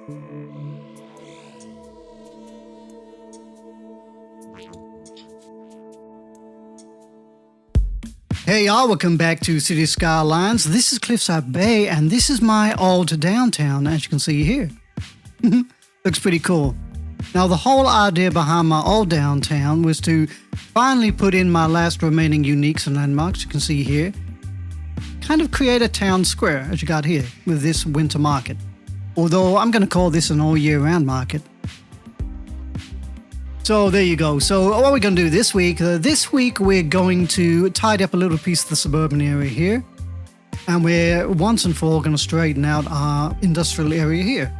Hey y'all, welcome back to City Skylines. This is Cliffside Bay, and this is my old downtown, as you can see here. Looks pretty cool. Now, the whole idea behind my old downtown was to finally put in my last remaining uniques and landmarks, you can see here. Kind of create a town square, as you got here, with this winter market. Although I'm going to call this an all-year-round market. So there you go. So what we're going to do this week we're going to tidy up a little piece of the suburban area here. And we're once and for all going to straighten out our industrial area here.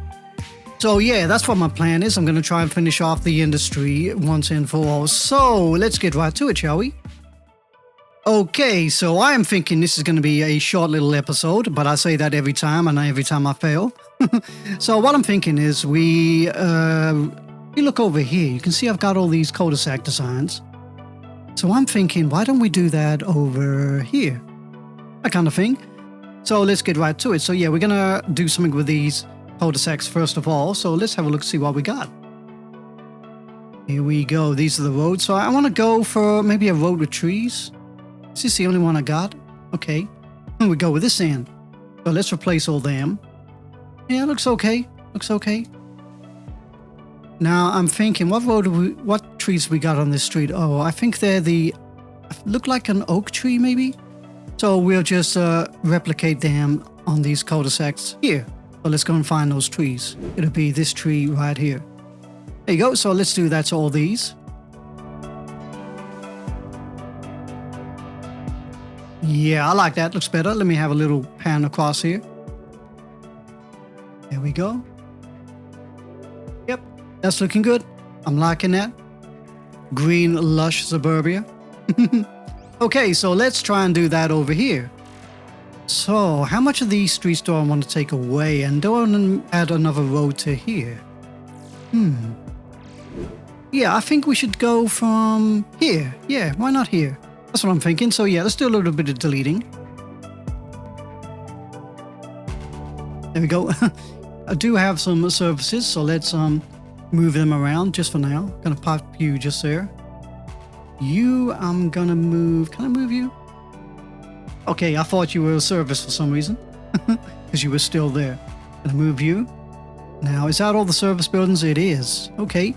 So yeah, that's what my plan is. I'm going to try and finish off the industry once and for all. So let's get right to it, shall we? Okay, so I am thinking this is going to be a short little episode, but I say that every time and every time I fail. So what I'm thinking is we look over here. You can see I've got all these cul-de-sac designs. So I'm thinking, why don't we do that over here? That kind of thing. So let's get right to it. So yeah, we're going to do something with these cul-de-sacs first of all. So let's have a look, see what we got. Here we go. These are the roads. So I want to go for maybe a road with trees. Is this the only one I got? Okay. We go with this end. So let's replace all them. Yeah, looks okay. Looks okay. Now I'm thinking, what trees we got on this street? Oh, I think they're look like an oak tree maybe. So we'll just replicate them on these cul-de-sacs here. So let's go and find those trees. It'll be this tree right here. There you go. So let's do that to all these. Yeah, I like that. Looks better. Let me have a little pan across here. There we go. Yep, that's looking good. I'm liking that. Green, lush suburbia. Okay, so let's try and do that over here. So, how much of these streets do I want to take away? And do I want to add another road to here? Yeah, I think we should go from here. Yeah, why not here? That's what I'm thinking. So yeah, let's do a little bit of deleting. There we go. I do have some surfaces, so let's move them around just for now. Gonna pop you just there. You, I'm gonna move. Can I move you? Okay, I thought you were a service for some reason because you were still there. Gonna move you. Now, is that all the service buildings? It is. Okay.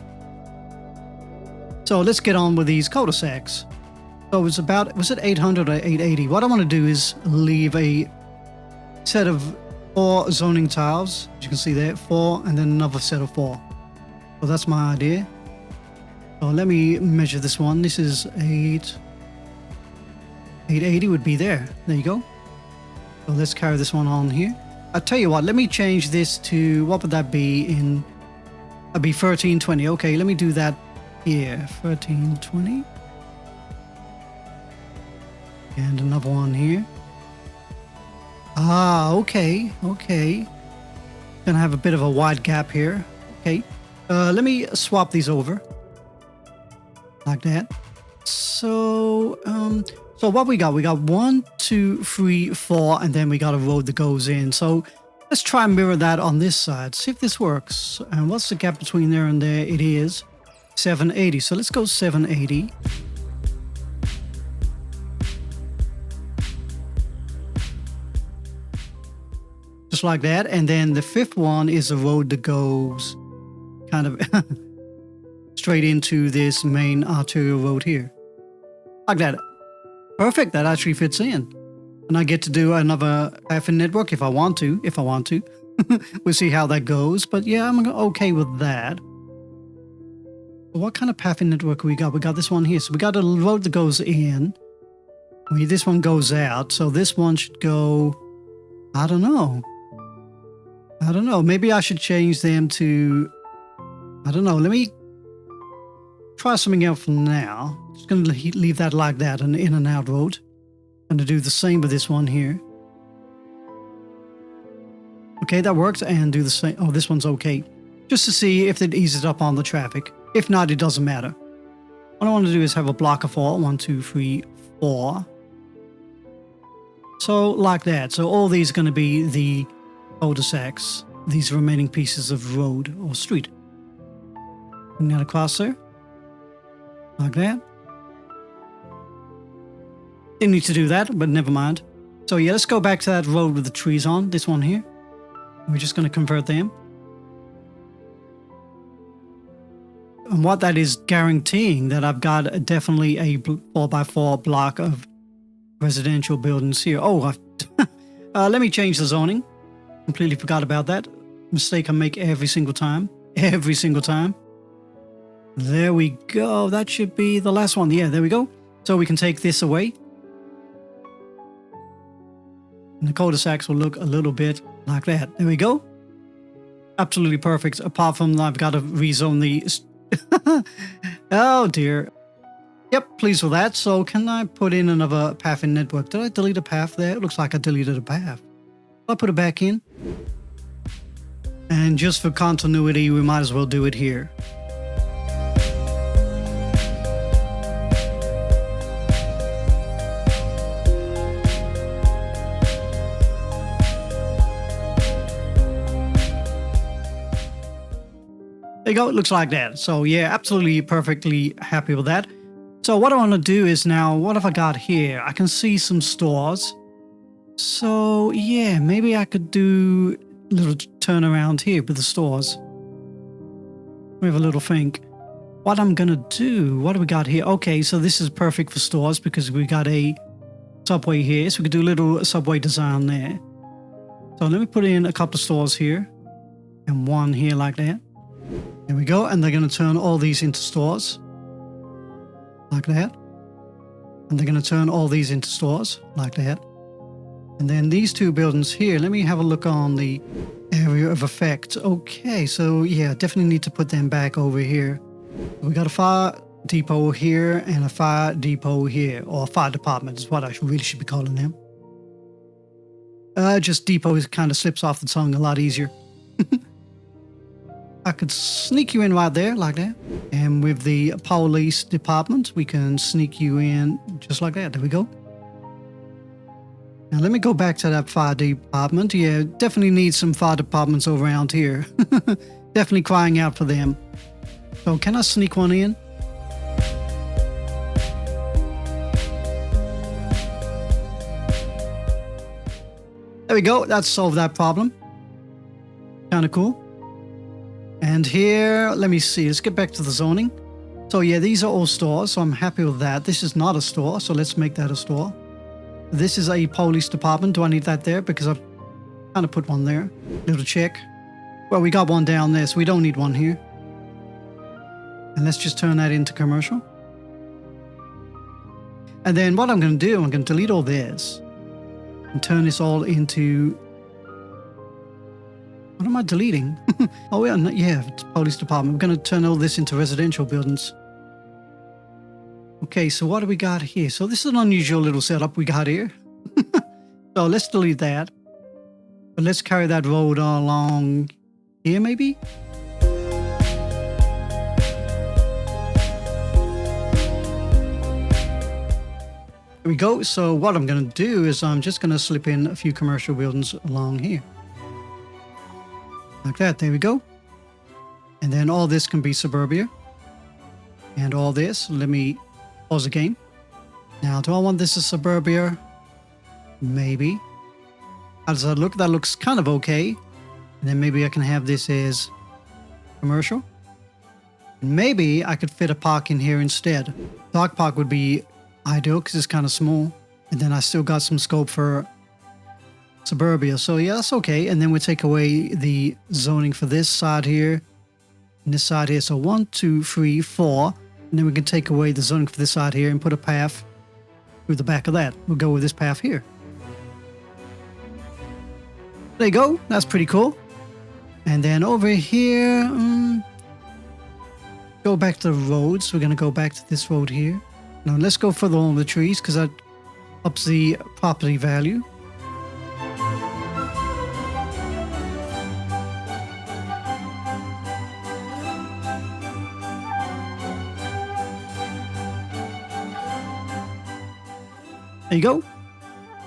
So let's get on with these cul-de-sacs. So it's about, was it 800 or 880? What I want to do is leave a set of 4 zoning tiles. As you can see there, 4, and then another set of 4. So that's my idea. So let me measure this one. This is 880 would be there. There you go. So let's carry this one on here. I'll tell you what, let me change this to, what would that be in, that'd be 1320. Okay, let me do that here, 1320. And another one here. Ah, okay. Gonna have a bit of a wide gap here. Okay. Let me swap these over. Like that. So what we got? We got 1, 2, 3, 4, and then we got a road that goes in. So let's try and mirror that on this side. See if this works. And what's the gap between there and there? It is 780. So let's go 780. Just like that. And then the 5th one is a road that goes kind of straight into this main arterial road here. Like that. Perfect. That actually fits in. And I get to do another half network if I want to. We'll see how that goes. But yeah, I'm okay with that. What kind of path network we got? We got this one here. So we got a road that goes in. This one goes out. So this one should go, I don't know. Maybe I should change them to, I don't know. Let me try something else for now. Just going to leave that like that, an in and out road. Going to do the same with this one here. Okay, that works. And do the same. Oh, this one's okay. Just to see if it eases up on the traffic. If not, it doesn't matter. What I want to do is have a block of 4. 1, 2, 3, 4. So like that. So all these are going to be the cul-de-sacs these remaining pieces of road or street. Bring that across there. Like that. Didn't need to do that, but never mind. So yeah, let's go back to that road with the trees on. This one here. We're just going to convert them. And what that is guaranteeing that I've got definitely a 4x4 block of residential buildings here. Oh, let me change the zoning. Completely forgot about that. Mistake I make every single time. Every single time. There we go. That should be the last one. Yeah, there we go. So we can take this away. And the cul-de-sacs will look a little bit like that. There we go. Absolutely perfect. Apart from I've got to rezone the... Oh dear. Yep, pleased with that. So can I put in another path in network? Did I delete a path there? It looks like I deleted a path. I'll put it back in. And just for continuity, we might as well do it here. There you go, it looks like that. So yeah, absolutely perfectly happy with that. So what I want to do is now, what have I got here? I can see some stores. So yeah, maybe I could do a little turnaround here with the stores. We have a little think. What I'm going to do, what do we got here? Okay, so this is perfect for stores because we got a subway here. So we could do a little subway design there. So let me put in a couple of stores here and one here like that. There we go, and they're going to turn all these into stores, like that. And they're going to turn all these into stores, like that. And then these two buildings here, let me have a look on the area of effect. Okay, so yeah, definitely need to put them back over here. We got a fire depot here and a fire depot here, or fire department is what I really should be calling them. Just depot kind of slips off the tongue a lot easier. I could sneak you in right there, like that. And with the police department, we can sneak you in just like that. There we go. Now let me go back to that fire department. Yeah, definitely need some fire departments around here. Definitely crying out for them. So can I sneak one in? There we go. That solved that problem. Kind of cool. And here, let me see, let's get back to the zoning. So yeah, these are all stores, so I'm happy with that. This is not a store, so let's make that a store. This is a police department. Do I need that there? Because I've kind of put one there. Little check. Well, we got one down there, so we don't need one here. And let's just turn that into commercial. And then what I'm going to do, I'm going to delete all this and turn this all into... What am I deleting? Oh, yeah, it's police department. We're going to turn all this into residential buildings. Okay, so what do we got here? So this is an unusual little setup we got here. So let's delete that. But let's carry that road along here, maybe? There we go. So what I'm going to do is I'm just going to slip in a few commercial buildings along here. Like that, there we go. And then all this can be suburbia. And all this, let me pause the game. Now, do I want this as suburbia? Maybe. How does that look? That looks kind of okay. And then maybe I can have this as commercial. And maybe I could fit a park in here instead. Dog park would be ideal because it's kind of small. And then I still got some scope for suburbia, so yeah, that's okay. And then we take away the zoning for this side here and this side here. So 1, 2, 3, 4, and then we can take away the zoning for this side here and put a path through the back of that. We'll go with this path here. There you go. That's pretty cool. And then over here, go back to the roads. We're going to go back to this road here. Now let's go further along the trees because that ups the property value. There you go.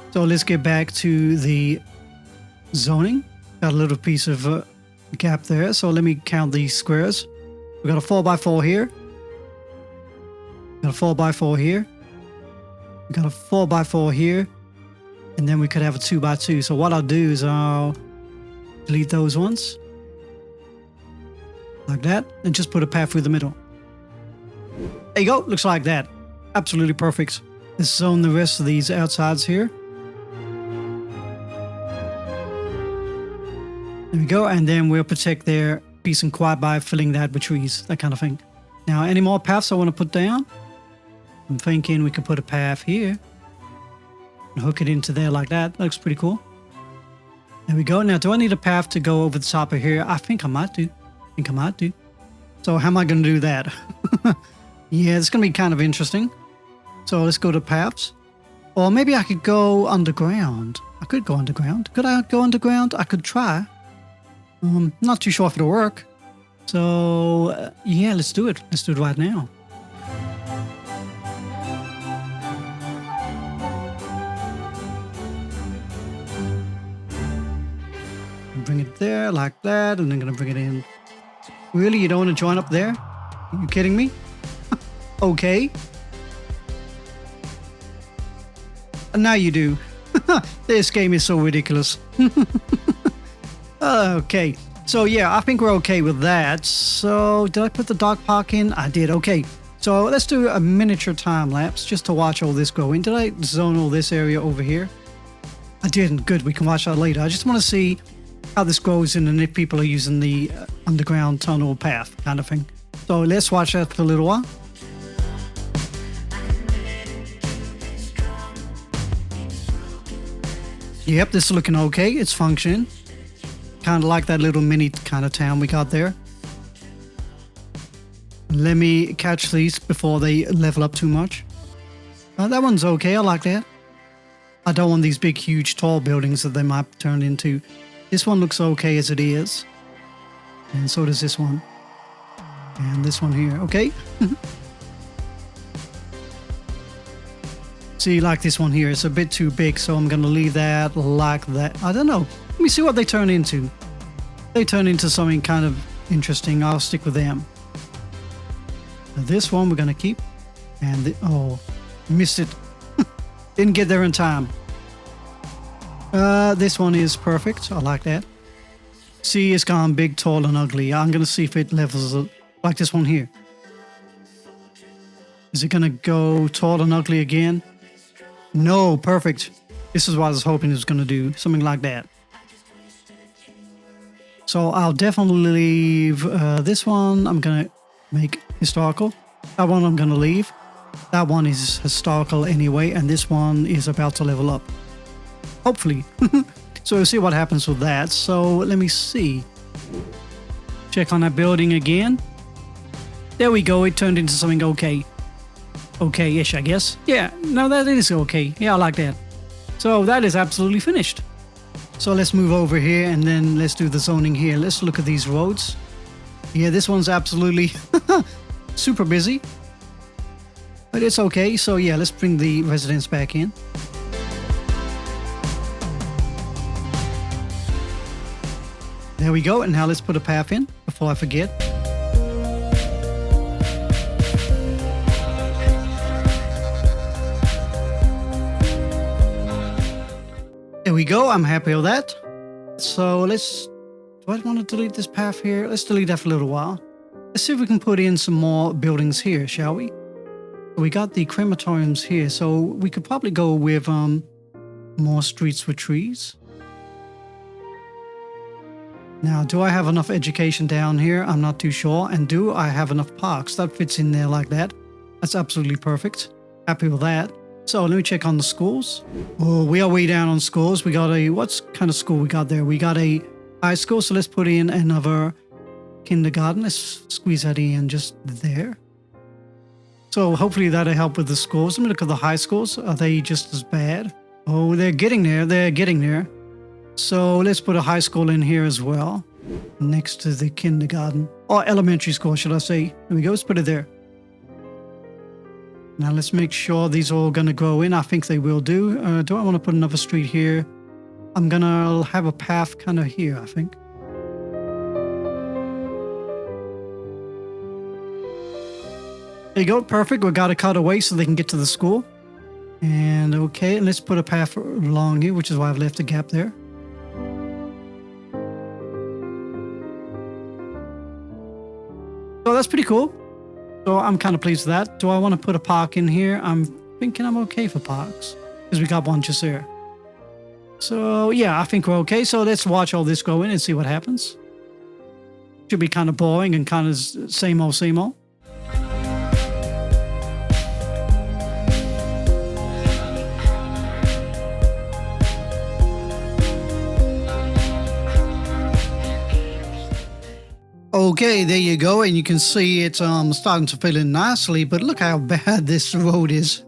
So let's get back to the zoning. Got a little piece of gap there. So let me count these squares. We got a 4x4 here. Got a 4x4 here. We got a 4x4 here. And then we could have a 2x2. So what I'll do is I'll delete those ones. Like that. And just put a path through the middle. There you go. Looks like that. Absolutely perfect. Let's zone the rest of these outsides here. There we go. And then we'll protect their peace and quiet by filling that with trees. That kind of thing. Now, any more paths I want to put down? I'm thinking we could put a path here. And hook it into there like that. That looks pretty cool. There we go. Now, do I need a path to go over the top of here? I think I might do. So how am I going to do that? Yeah, it's going to be kind of interesting. So let's go to paths. Or maybe I could go underground. I could go underground. Could I go underground? I could try. Not too sure if it'll work. So, yeah, let's do it. Let's do it right now. Bring it there like that, and then going to bring it in. Really? You don't want to join up there? Are you kidding me? Okay. And now you do. This game is so ridiculous. Okay. So, yeah, I think we're okay with that. So, did I put the dog park in? I did. Okay. So, let's do a miniature time lapse just to watch all this go in. Did I zone all this area over here? I didn't. Good. We can watch that later. I just want to see how this goes in and if people are using the underground tunnel path kind of thing. So, let's watch that for a little while. Yep, this is looking okay. It's functioning. Kind of like that little mini kind of town we got there. Let me catch these before they level up too much. That one's okay. I like that. I don't want these big, huge, tall buildings that they might turn into. This one looks okay as it is. And so does this one. And this one here. Okay. See, like this one here, it's a bit too big, so I'm going to leave that like that. I don't know. Let me see what they turn into. They turn into something kind of interesting. I'll stick with them. Now this one we're going to keep. And, oh, missed it. Didn't get there in time. This one is perfect. I like that. See, it's gone big, tall, and ugly. I'm going to see if it levels up like this one here. Is it going to go tall and ugly again? No, perfect. This is what I was hoping it was going to do. Something like that. So I'll definitely leave this one. I'm going to make historical. That one I'm going to leave. That one is historical anyway. And this one is about to level up. Hopefully. So we'll see what happens with that. So let me see. Check on that building again. There we go. It turned into something okay. Okay-ish, I guess. Yeah, no, that is okay. Yeah, I like that. So that is absolutely finished. So let's move over here and then let's do the zoning here. Let's look at these roads. Yeah, this one's absolutely super busy. But it's okay. So yeah, let's bring the residents back in. There we go. And now let's put a path in before I forget. There we go. I'm happy with that. So let's... Do I want to delete this path here? Let's delete that for a little while. Let's see if we can put in some more buildings here, shall we? We got the crematoriums here, so we could probably go with more streets with trees. Now, do I have enough education down here? I'm not too sure. And do I have enough parks? That fits in there like that. That's absolutely perfect. Happy with that. So let me check on the schools. Oh, we are way down on schools. We got a, what kind of school we got there? We got a high school, so let's put in another kindergarten. Let's squeeze that in just there. So hopefully that'll help with the schools. Let me look at the high schools. Are they just as bad? Oh, they're getting there. They're getting there. So let's put a high school in here as well. Next to the kindergarten. Or elementary school, should I say. There we go. Let's put it there. Now let's make sure these are all going to grow in. I think they will do. Do I want to put another street here? I'm going to have a path kind of here, I think. There you go. Perfect. We got to cut away so they can get to the school. And okay, and let's put a path along here, which is why I've left a gap there. So that's pretty cool. So I'm kind of pleased with that. Do I want to put a park in here? I'm thinking I'm okay for parks because we got one just there. So yeah, I think we're okay. So let's watch all this go in and see what happens. Should be kind of boring and kind of same old, same old. Okay, there you go, and you can see it's starting to fill in nicely, but look how bad this road is.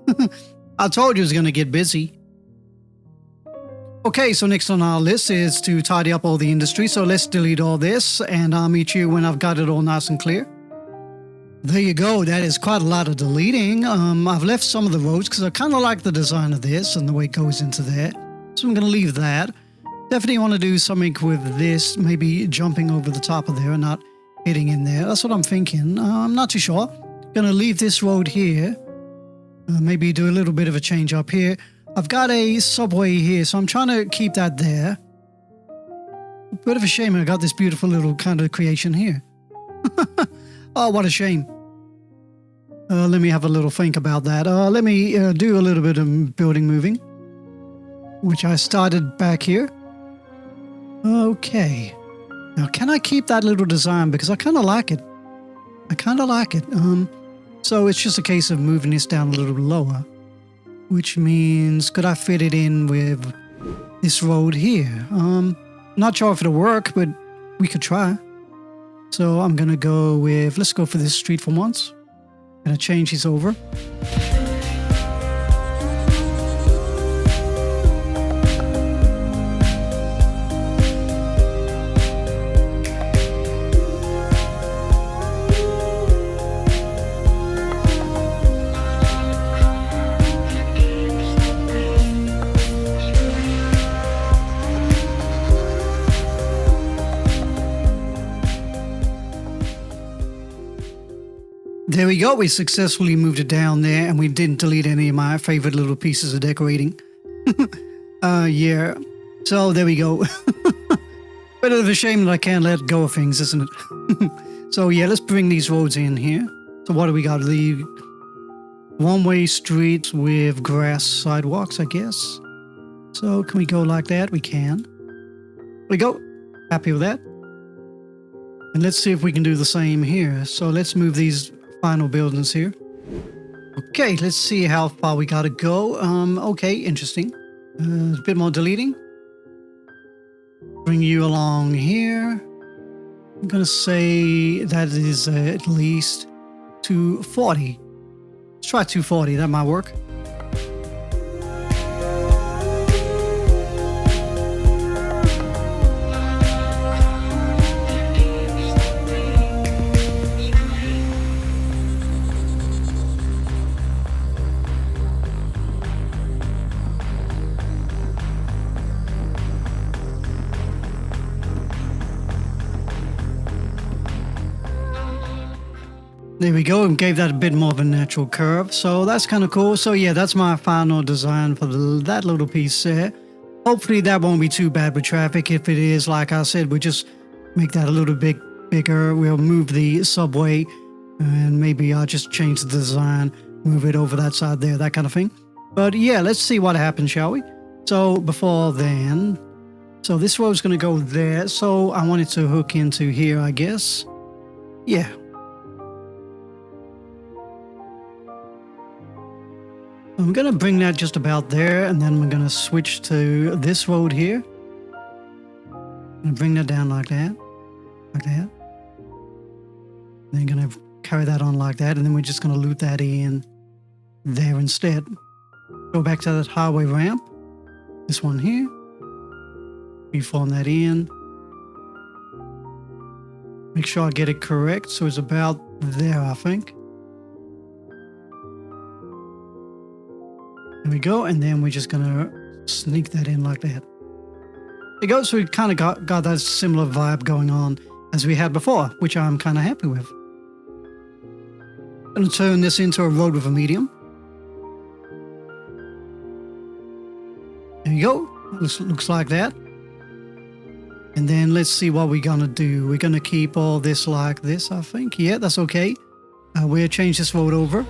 I told you it was going to get busy. Okay, so next on our list is to tidy up all the industry, so let's delete all this, and I'll meet you when I've got it all nice and clear. There you go, that is quite a lot of deleting. I've left some of the roads because I kind of like the design of this and the way it goes into there, so I'm going to leave that. Definitely want to do something with this, maybe jumping over the top of there and not hitting in there. That's what I'm thinking. I'm not too sure. Gonna leave this road here. Maybe do a little bit of a change up here. I've got a subway here, so I'm trying to keep that there. Bit of a shame I got this beautiful little kind of creation here. Oh, what a shame. Let me have a little think about that. Let me do a little bit of building moving, which I started back here. Okay. Now, can I keep that little design? Because I kind of like it. I kind of like it. So it's just a case of moving this down a little lower, which means could I fit it in with this road here? Not sure if it'll work, but we could try. So I'm going to go with, let's go for this street for once. Going to change these over. There we go. We successfully moved it down there, and we didn't delete any of my favorite little pieces of decorating. Yeah. So there we go. Bit of a shame that I can't let go of things, isn't it? So yeah, let's bring these roads in here. So what do we got? The one-way streets with grass sidewalks, I guess. So can we go like that? We can. There we go. Happy with that. And let's see if we can do the same here. So let's move these final buildings here. Okay, let's see how far we gotta go. Okay, interesting. A bit more deleting. Bring you along here. I'm gonna say that is at least 240. Let's try 240, that might work. There we go, and gave that a bit more of a natural curve. So that's kind of cool. So yeah, that's my final design for that little piece there. Hopefully that won't be too bad with traffic. If it is, like I said, we'll just make that a little bit bigger. We'll move the subway, and maybe I'll just change the design, move it over that side there, that kind of thing. But yeah, let's see what happens, shall we? So before then, so this road's going to go there. So I want it to hook into here, I guess. Yeah. I'm going to bring that just about there, and then we're going to switch to this road here. I'm going to bring that down like that, like that. Then going to carry that on like that, and then we're just going to loop that in there instead. Go back to that highway ramp, this one here. Reform that in. Make sure I get it correct, so it's about there, I think. There we go, and then we're just gonna sneak that in like that. There you go, so we kind of got that similar vibe going on as we had before, which I'm kind of happy with. Gonna turn this into a road with a medium. There you go. Looks like that. And then let's see what we're gonna do. We're gonna keep all this like this, I think. Yeah, that's okay. We'll change this road over.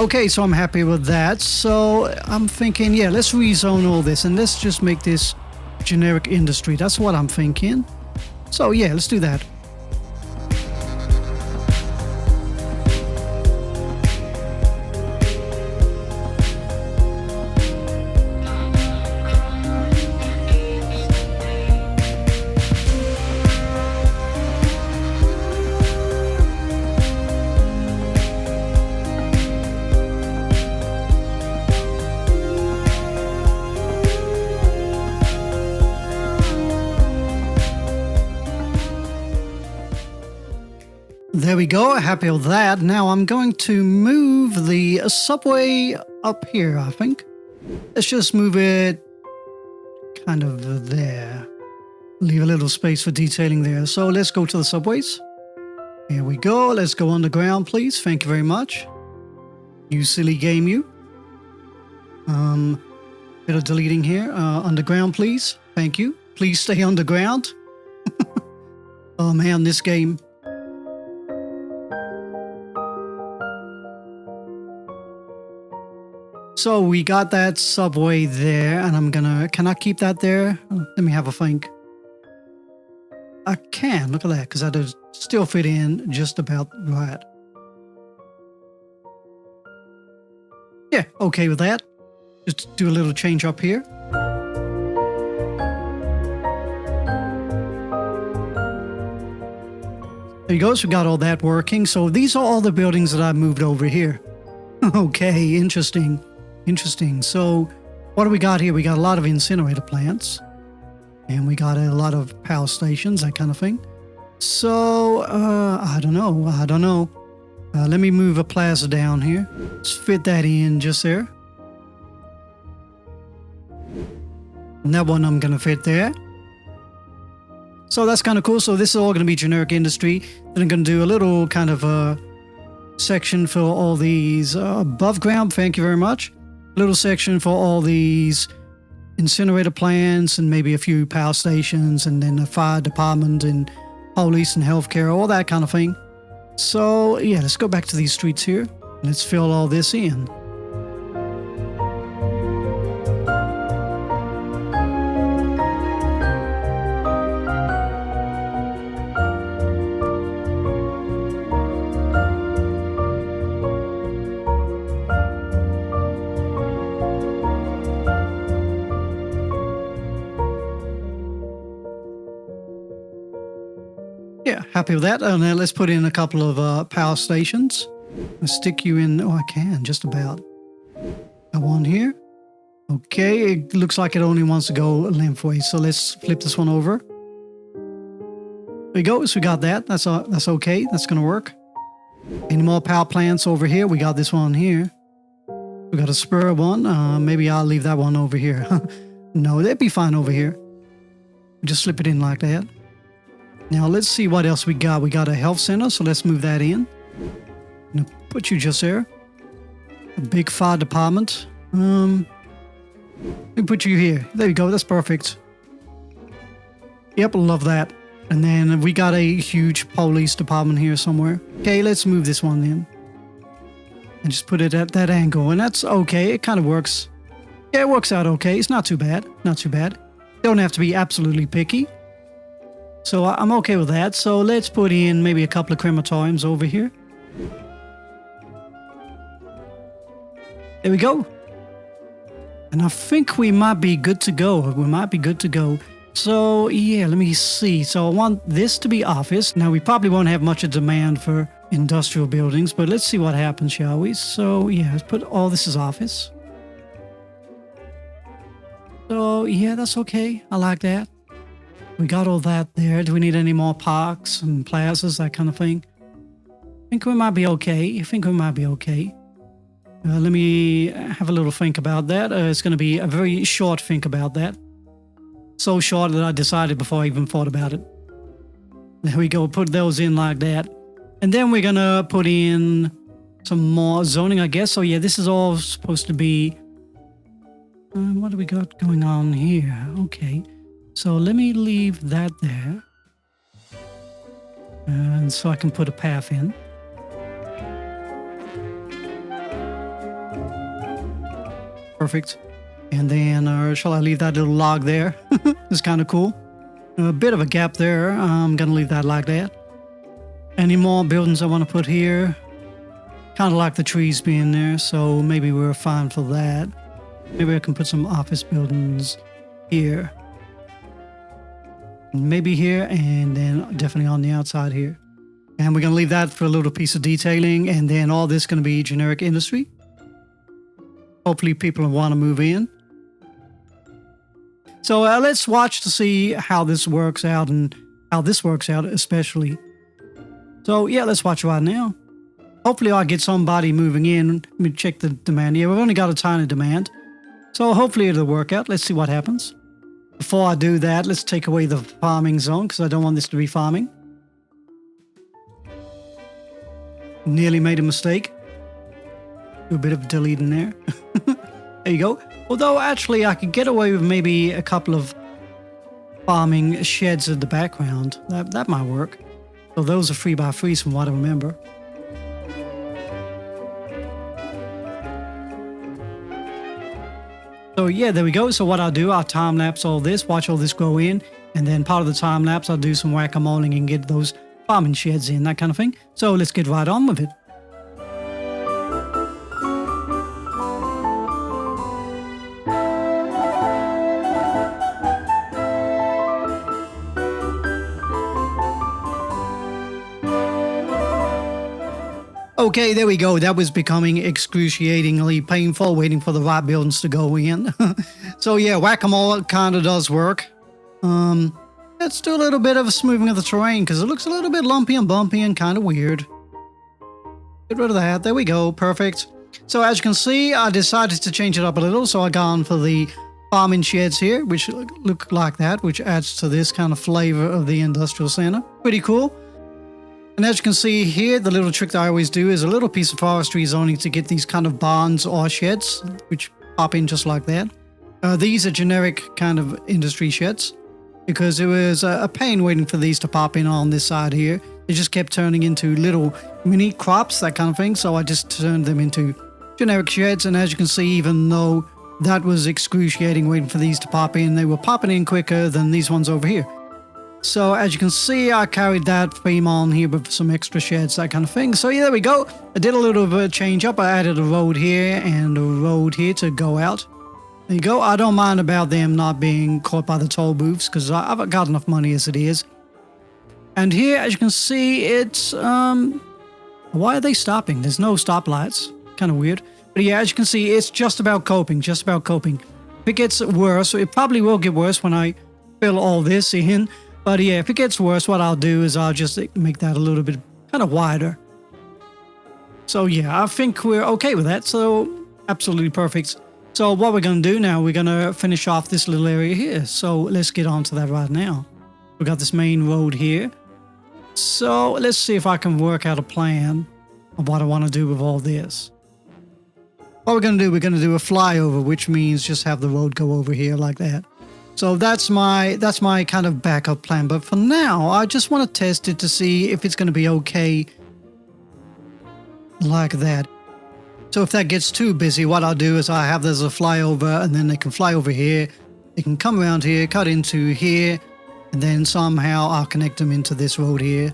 Okay, so I'm happy with that. So I'm thinking, yeah, let's rezone all this and let's just make this generic industry. That's what I'm thinking. So yeah, let's do that. There we go, happy with that. Now I'm going to move the subway up here, I think. Let's just move it kind of there. Leave a little space for detailing there. So let's go to the subways. Here we go, let's go underground, please. Thank you very much. You silly game, you. Bit of deleting here. Underground, please. Thank you. Please stay underground. Oh man, this game. So we got that subway there, and can I keep that there? Let me have a think. I can, look at that, because that does still fit in just about right. Yeah, okay with that. Just do a little change up here. There you go, so we got all that working. So these are all the buildings that I moved over here. Okay, interesting. Interesting. So what do we got here? We got a lot of incinerator plants. And we got a lot of power stations, that kind of thing. So, I don't know. Let me move a plaza down here. Let's fit that in just there. And that one I'm going to fit there. So that's kind of cool. So this is all going to be generic industry. Then I'm going to do a little kind of section for all these above ground. Thank you very much. Little section for all these incinerator plants and maybe a few power stations and then a fire department and police and healthcare, all that kind of thing. So yeah, let's go back to these streets here. Let's fill all this in. Yeah, happy with that. And then let's put in a couple of power stations. I'll stick you in. Oh, I can, just about. Got one here. Okay, it looks like it only wants to go lengthways. So let's flip this one over. There we go. So we got that. That's okay. That's going to work. Any more power plants over here? We got this one here. We got a spur one. Maybe I'll leave that one over here. No, that'd be fine over here. Just slip it in like that. Now let's see what else we got. We got a health center, so let's move that in. I'm gonna put you just there. A big fire department. Let me put you here. There you go. That's perfect. Yep, love that. And then we got a huge police department here somewhere. Okay, let's move this one in. And just put it at that angle. And that's okay. It kind of works. Yeah, it works out okay. It's not too bad. Not too bad. Don't have to be absolutely picky. So I'm okay with that. So let's put in maybe a couple of crematoriums over here. There we go. And I think we might be good to go. So yeah, let me see. So I want this to be office. Now we probably won't have much of demand for industrial buildings, but let's see what happens, shall we? So yeah, let's put all this as office. So yeah, that's okay. I like that. We got all that there. Do we need any more parks and plazas, that kind of thing? I think we might be okay. Let me have a little think about that. It's going to be a very short think about that. so short that I decided before I even thought about it. There we go, put those in like that. And then we're gonna put in some more zoning, I guess. So yeah, this is all supposed to be... what do we got going on here? Okay, so let me leave that there. And so I can put a path in. Perfect. And then shall I leave that little log there? It's kind of cool. A bit of a gap there. I'm going to leave that like that. Any more buildings I want to put here? Kind of like the trees being there, so maybe we're fine for that. Maybe I can put some office buildings here. Maybe here, and then definitely on the outside here. And we're going to leave that for a little piece of detailing, and then all this is going to be generic industry. Hopefully people want to move in. So let's watch to see how this works out, and how this works out especially. So yeah, let's watch right now. Hopefully I'll get somebody moving in. Let me check the demand. Yeah, we've only got a tiny demand. So hopefully it'll work out. Let's see what happens. Before I do that, let's take away the farming zone because I don't want this to be farming. Nearly made a mistake. Do a bit of deleting there. There you go. Although actually I could get away with maybe a couple of farming sheds in the background. That might work. So those are 3x3s from what I remember. So yeah, there we go. So what I'll do, I'll time lapse all this, watch all this grow in, and then part of the time lapse I'll do some whack-a-moling and get those farming sheds in, that kind of thing. So let's get right on with it. Okay, there we go. That was becoming excruciatingly painful, waiting for the right buildings to go in. So yeah, whack-a-mole kind of does work. Let's do a little bit of a smoothing of the terrain because it looks a little bit lumpy and bumpy and kind of weird. Get rid of that. There we go. Perfect. So as you can see, I decided to change it up a little. So I gone for the farming sheds here, which look like that, which adds to this kind of flavor of the industrial center. Pretty cool. And as you can see here, the little trick that I always do is a little piece of forestry zoning to get these kind of barns or sheds, which pop in just like that. These are generic kind of industry sheds because it was a pain waiting for these to pop in on this side here. They just kept turning into little mini crops, that kind of thing. So I just turned them into generic sheds. And as you can see, even though that was excruciating waiting for these to pop in, they were popping in quicker than these ones over here. So as you can see, I carried that theme on here with some extra sheds, that kind of thing. So yeah, there we go. I did a little bit of a change up. I added a road here and a road here to go out. There you go. I don't mind about them not being caught by the toll booths because I've got enough money as it is. And here, as you can see, it's... why are they stopping? There's no stoplights. Kind of weird. But yeah, as you can see, it's just about coping, just about coping. If it gets worse, it probably will get worse when I fill all this in. But yeah, if it gets worse, what I'll do is I'll just make that a little bit kind of wider. So yeah, I think we're okay with that. So absolutely perfect. So what we're going to do now, we're going to finish off this little area here. So let's get on to that right now. We've got this main road here. So let's see if I can work out a plan of what I want to do with all this. What we're going to do, we're going to do a flyover, which means just have the road go over here like that. So that's my kind of backup plan. But for now, I just want to test it to see if it's going to be okay like that. So if that gets too busy, what I'll do is I have this a flyover and then they can fly over here. They can come around here, cut into here, and then somehow I'll connect them into this road here.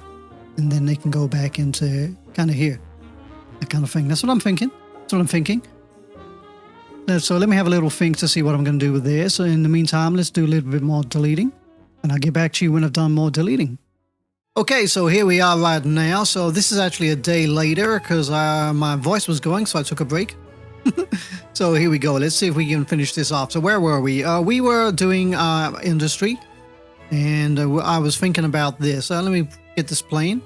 And then they can go back into kind of here. That kind of thing. That's what I'm thinking. That's what I'm thinking. So let me have a little think to see what I'm going to do with this. So in the meantime, let's do a little bit more deleting. And I'll get back to you when I've done more deleting. Okay, so here we are right now. So this is actually a day later because my voice was going, so I took a break. So here we go. Let's see if we can finish this off. So where were we? We were doing industry. And I was thinking about this. Let me get this playing.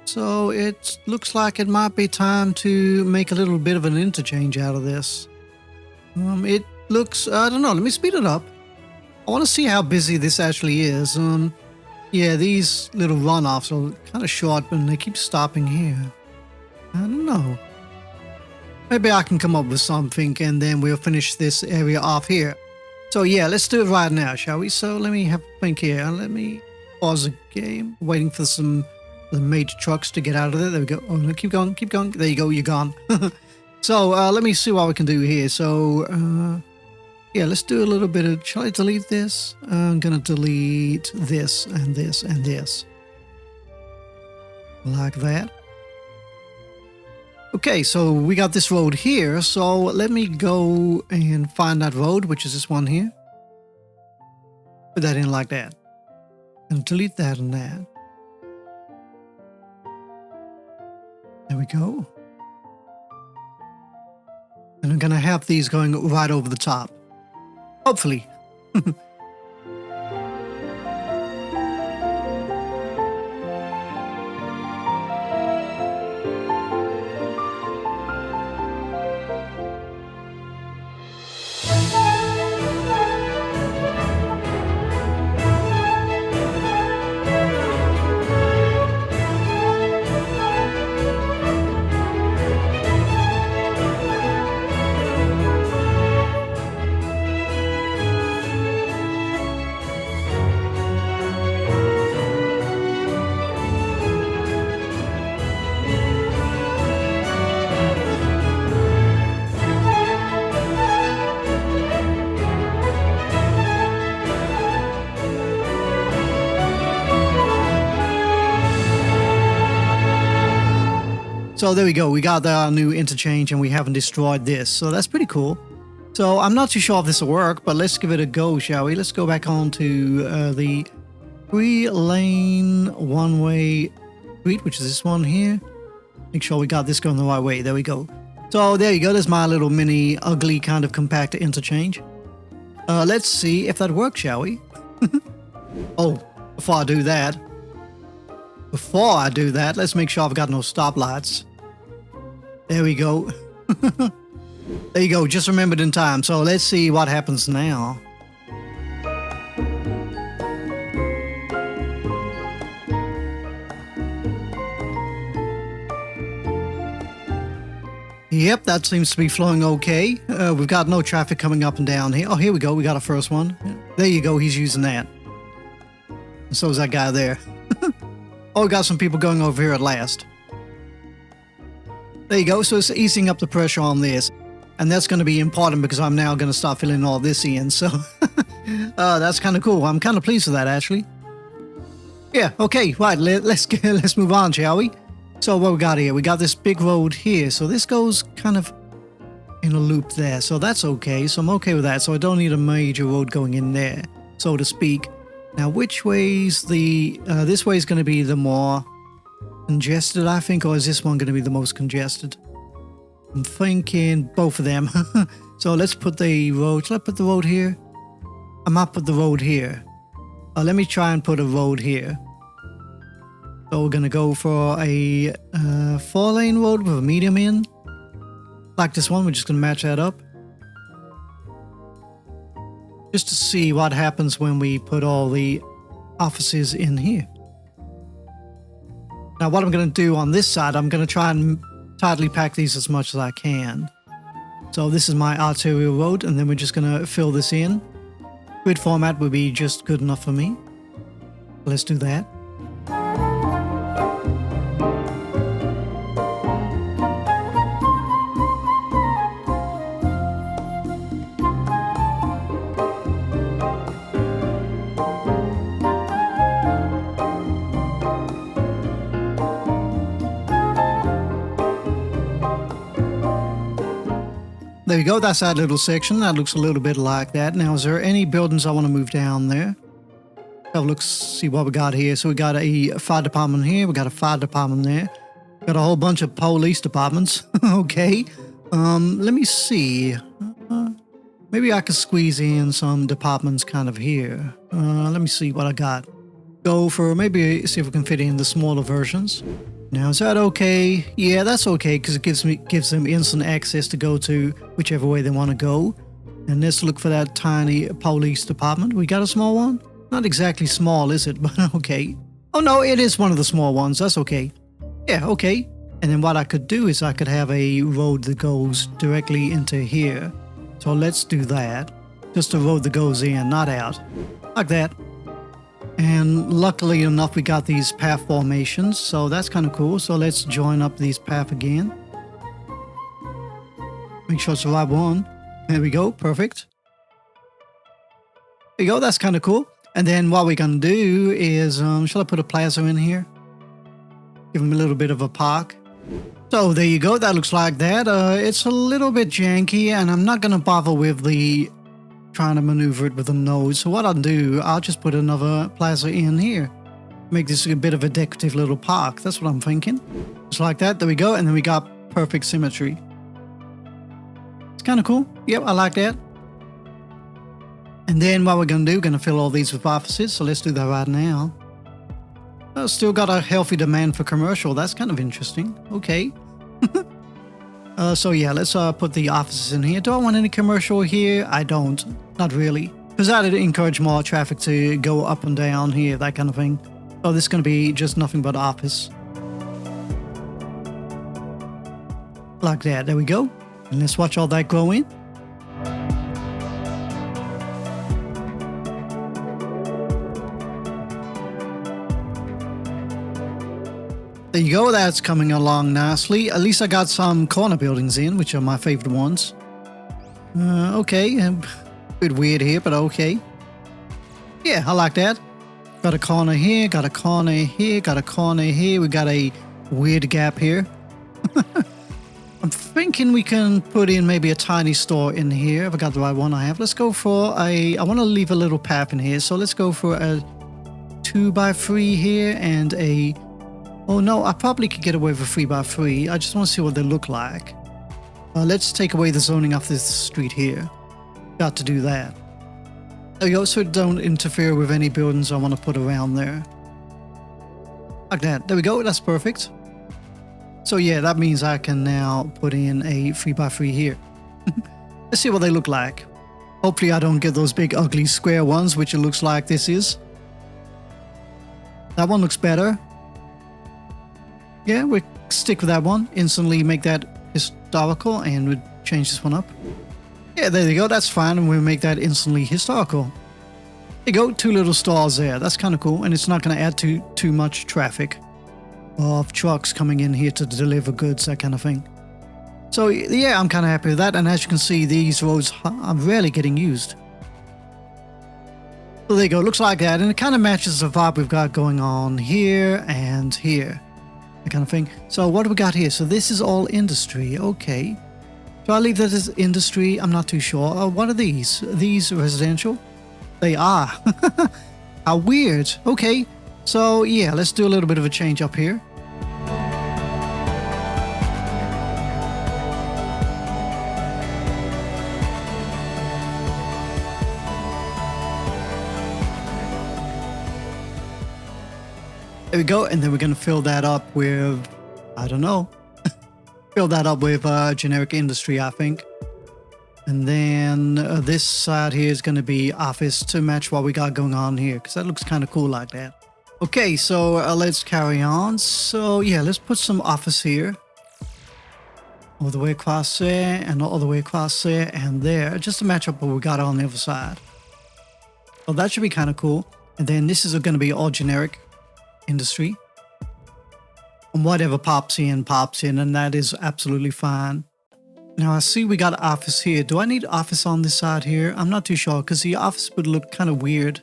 So it looks like it might be time to make a little bit of an interchange out of this. It looks, I don't know, let me speed it up. I want to see how busy this actually is. Yeah, these little runoffs are kind of short, but they keep stopping here. I don't know. Maybe I can come up with something and then we'll finish this area off here. So yeah, let's do it right now, shall we? So let me have a think here. Let me pause the game. Waiting for some the major trucks to get out of there. There we go. Oh, no, keep going, keep going. There you go, you're gone. So let me see what we can do here. So yeah, let's do a little bit of, shall I delete this? I'm gonna delete this and this and this. Like that. Okay, so we got this road here, so let me go and find that road, which is this one here. Put that in like that. And delete that and that. There we go. And I'm gonna have these going right over the top. Hopefully. So there we go. We got our new interchange and we haven't destroyed this. So that's pretty cool. So I'm not too sure if this will work, but let's give it a go, shall we? Let's go back on to the 3-lane one-way street, which is this one here. Make sure we got this going the right way. There we go. So there you go. There's my little mini ugly kind of compact interchange. Let's see if that works, shall we? Oh, before I do that, let's make sure I've got no stoplights. There we go. There you go, just remembered in time. So let's see what happens now. Yep, that seems to be flowing okay. We've got no traffic coming up and down here. Oh, here we go. We got our first one. There you go. He's using that. And so is that guy there. Oh, we got some people going over here at last. There you go. So it's easing up the pressure on this. And that's going to be important because I'm now going to start filling all this in. So that's kind of cool. I'm kind of pleased with that, actually. Yeah, okay. Right, let's move on, shall we? So what we got here? We got this big road here. So this goes kind of in a loop there. So that's okay. So I'm okay with that. So I don't need a major road going in there, so to speak. Now, which way's the... this way is going to be the more congested, I think, or is this one going to be the most congested? I'm thinking both of them. So let's put the road... Should I put the road here? I might put the road here. Let me try and put a road here. So we're going to go for a 4-lane road with a medium in. Like this one, we're just going to match that up. Just to see what happens when we put all the offices in here. Now what I'm going to do on this side, I'm going to try and tightly pack these as much as I can. So this is my arterial road, and then we're just going to fill this in. Grid format would be just good enough for me. Let's do that. There you go, that's that little section. That looks a little bit like that. Now, is there any buildings I want to move down there? Have a look, see what we got here. So we got a fire department here. We got a fire department there. Got a whole bunch of police departments. Okay. Let me see. Maybe I could squeeze in some departments kind of here. Let me see what I got. Go for maybe see if we can fit in the smaller versions. Now, is that okay? Yeah, that's okay because it gives them instant access to go to whichever way they want to go. And let's look for that tiny police department. We got a small one? Not exactly small, is it? But okay. Oh no, it is one of the small ones. That's okay. Yeah, okay. And then what I could do is I could have a road that goes directly into here. So let's do that. Just a road that goes in, not out. Like that. And luckily enough, we got these path formations. So that's kind of cool. So let's join up these paths again. Make sure it's the right one. There we go. Perfect. There you go. That's kind of cool. And then what we're going to do is, shall I put a plaza in here? Give them a little bit of a park. So there you go. That looks like that. It's a little bit janky, and I'm not going to bother with the trying to maneuver it with a nose. So what I'll do, I'll just put another plaza in here. Make this a bit of a decorative little park. That's what I'm thinking. Just like that. There we go. And then we got perfect symmetry. It's kind of cool. Yep, I like that. And then what we're going to do, we're going to fill all these with offices. So let's do that right now. Still got a healthy demand for commercial. That's kind of interesting. Okay. So yeah, let's put the offices in here. Do I want any commercial here? I don't. Not really. Because that'd encourage more traffic to go up and down here, that kind of thing. So this is going to be just nothing but office. Like that. There we go. And let's watch all that grow in. There you go, that's coming along nicely. At least I got some corner buildings in, which are my favorite ones. Okay, a bit weird here, but okay. Yeah, I like that. Got a corner here, got a corner here, got a corner here. We got a weird gap here. I'm thinking we can put in maybe a tiny store in here. If I got the right one I have. Let's go for I want to leave a little path in here. So let's go for a 2x3 here and a... Oh no, I probably could get away with a 3x3. I just want to see what they look like. Let's take away the zoning off this street here. Got to do that. There you go, so don't interfere with any buildings I want to put around there. Like that. There we go, that's perfect. So yeah, that means I can now put in a 3x3 here. Let's see what they look like. Hopefully I don't get those big ugly square ones, which it looks like this is. That one looks better. Yeah, we'll stick with that one. Instantly make that historical, and we'll change this one up. Yeah, there you go. That's fine, and we'll make that instantly historical. There you go. 2 little stores there. That's kind of cool, and it's not going to add too much traffic of trucks coming in here to deliver goods, that kind of thing. So yeah, I'm kind of happy with that. And as you can see, these roads are rarely getting used. So there you go. Looks like that, and it kind of matches the vibe we've got going on here and here. That kind of thing. So what do we got here? So this is all industry. Okay. Do I leave that as industry? I'm not too sure. What are these? Are these residential? They are. How weird. Okay. So yeah, let's do a little bit of a change up here. There we go, and then we're going to fill that up with, I don't know, fill that up with generic industry, I think. And then this side here is going to be office to match what we got going on here, because that looks kind of cool like that. Okay, so let's carry on. So yeah, let's put some office here. All the way across there, and all the way across there, and there, just to match up what we got on the other side. So that should be kind of cool. And then this is going to be all generic industry, and whatever pops in, and that is absolutely fine. Now I see we got office here. Do I need office on this side here? I'm not too sure, because the office would look kind of weird.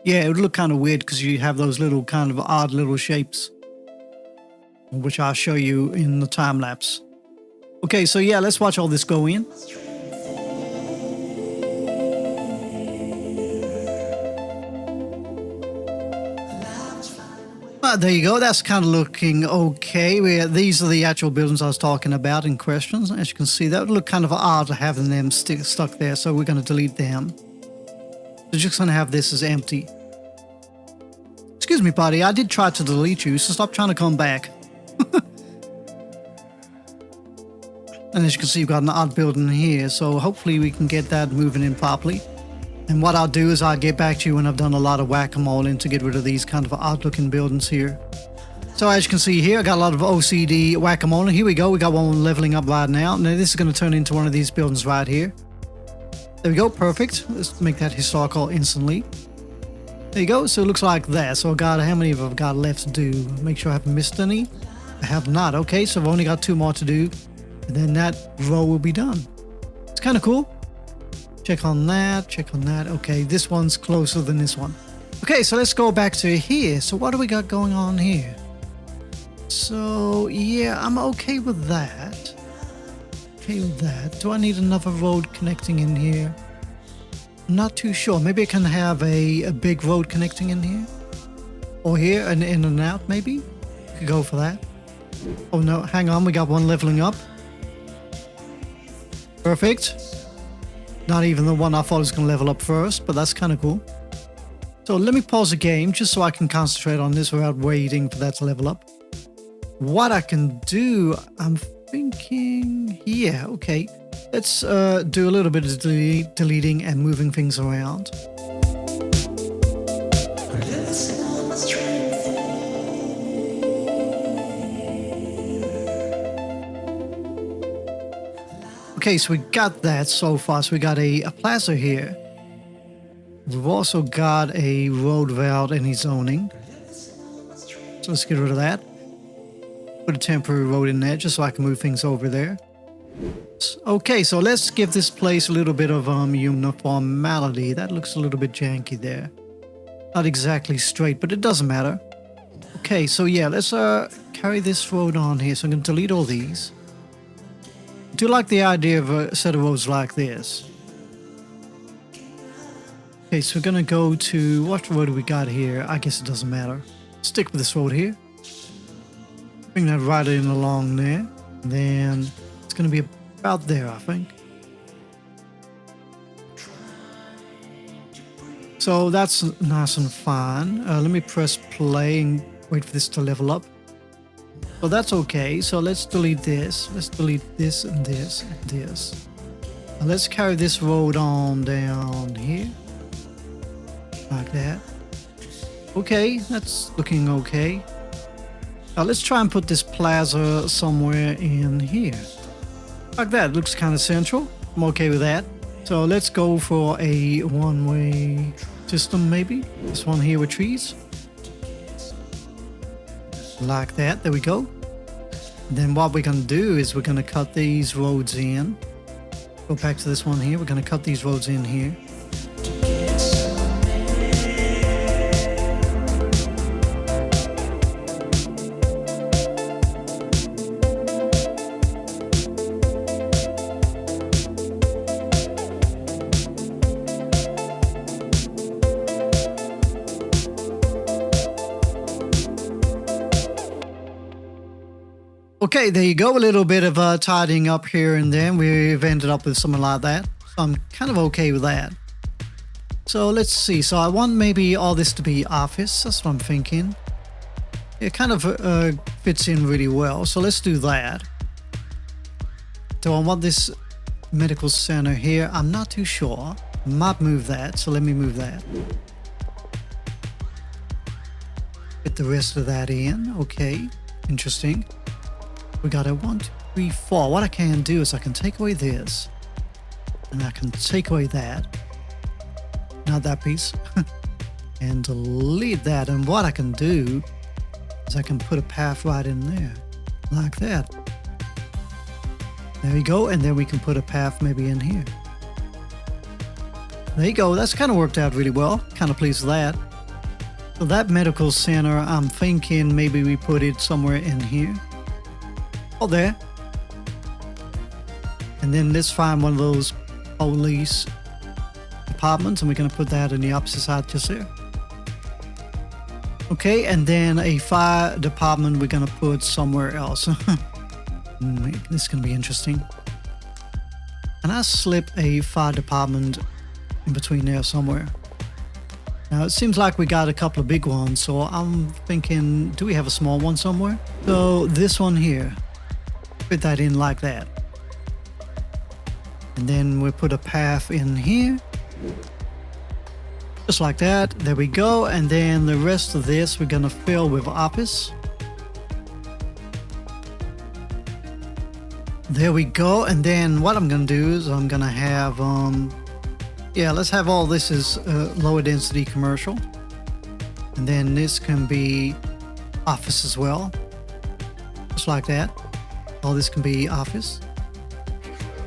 Yeah, it would look kind of weird because you have those little kind of odd little shapes, which I'll show you in the time lapse. Okay, so yeah, let's watch all this go in. There you go. That's kind of looking okay. These are the actual buildings I was talking about in questions. As you can see, that would look kind of odd having them stuck there. So we're going to delete them. We're just going to have this as empty. Excuse me, buddy. I did try to delete you, so stop trying to come back. And as you can see, we've got an odd building here. So hopefully we can get that moving in properly. And what I'll do is I'll get back to you when I've done a lot of whack-a-mole to get rid of these kind of odd-looking buildings here. So as you can see here, I got a lot of OCD whack-a-mole. Here we go. We got one leveling up right now. Now this is going to turn into one of these buildings right here. There we go. Perfect. Let's make that historical instantly. There you go. So it looks like that. So God, how many have I got left to do? Make sure I haven't missed any. I have not. Okay, so I've only got 2 more to do. And then that row will be done. It's kind of cool. Check on that. Check on that. Okay, this one's closer than this one. Okay, so let's go back to here. So what do we got going on here? So, yeah, I'm okay with that. Okay with that. Do I need another road connecting in here? I'm not too sure. Maybe I can have a big road connecting in here. Or here, and in and out, maybe? Could go for that. Oh, no, hang on. We got one leveling up. Perfect. Not even the one I thought was going to level up first, but that's kind of cool. So let me pause the game just so I can concentrate on this without waiting for that to level up. What I can do, I'm thinking, yeah, okay. Let's do a little bit of deleting and moving things around. Okay, so we got that so far. So we got a plaza here. We've also got a road without any zoning. So let's get rid of that. Put a temporary road in there just so I can move things over there. Okay, so let's give this place a little bit of uniformity. That looks a little bit janky there. Not exactly straight, but it doesn't matter. Okay, so yeah, let's carry this road on here. So I'm going to delete all these. I do like the idea of a set of roads like this. Okay, so we're going to go to, what road do we got here? I guess it doesn't matter. Stick with this road here. Bring that right in along there. Then it's going to be about there, I think. So that's nice and fine. Let me press play and wait for this to level up. So that's okay. So let's delete this. Let's delete this and this and this. Now let's carry this road on down here. Like that. Okay, that's looking okay. Now let's try and put this plaza somewhere in here. Like that. Looks kind of central. I'm okay with that. So let's go for a one-way system maybe. This one here with trees. Like that. There we go. Then what we're going to do is we're going to cut these roads in. Go back to this one here. We're going to cut these roads in here. Okay, there you go. A little bit of tidying up here and then. We've ended up with something like that. So I'm kind of okay with that. So let's see. So I want maybe all this to be office. That's what I'm thinking. It kind of fits in really well. So let's do that. Do I want this medical center here? I'm not too sure. I might move that. So let me move that. Get the rest of that in. Okay, interesting. We got a 1, 2, 3, 4. What I can do is I can take away this. And I can take away that. Not that piece. And delete that. And what I can do is I can put a path right in there. Like that. There you go. And then we can put a path maybe in here. There you go. That's kind of worked out really well. Kind of pleased with that. So that medical center, I'm thinking maybe we put it somewhere in here. Oh, there. And then let's find one of those police departments and we're going to put that on the opposite side just there. Okay, and then a fire department we're going to put somewhere else. This is going to be interesting. And I slip a fire department in between there somewhere. Now it seems like we got a couple of big ones, so I'm thinking, do we have a small one somewhere? So this one here. Put that in like that. And then we put a path in here. Just like that. There we go. And then the rest of this we're going to fill with office. There we go. And then what I'm going to do is I'm going to have, yeah, let's have all this as lower density commercial. And then this can be office as well. Just like that. All this can be office.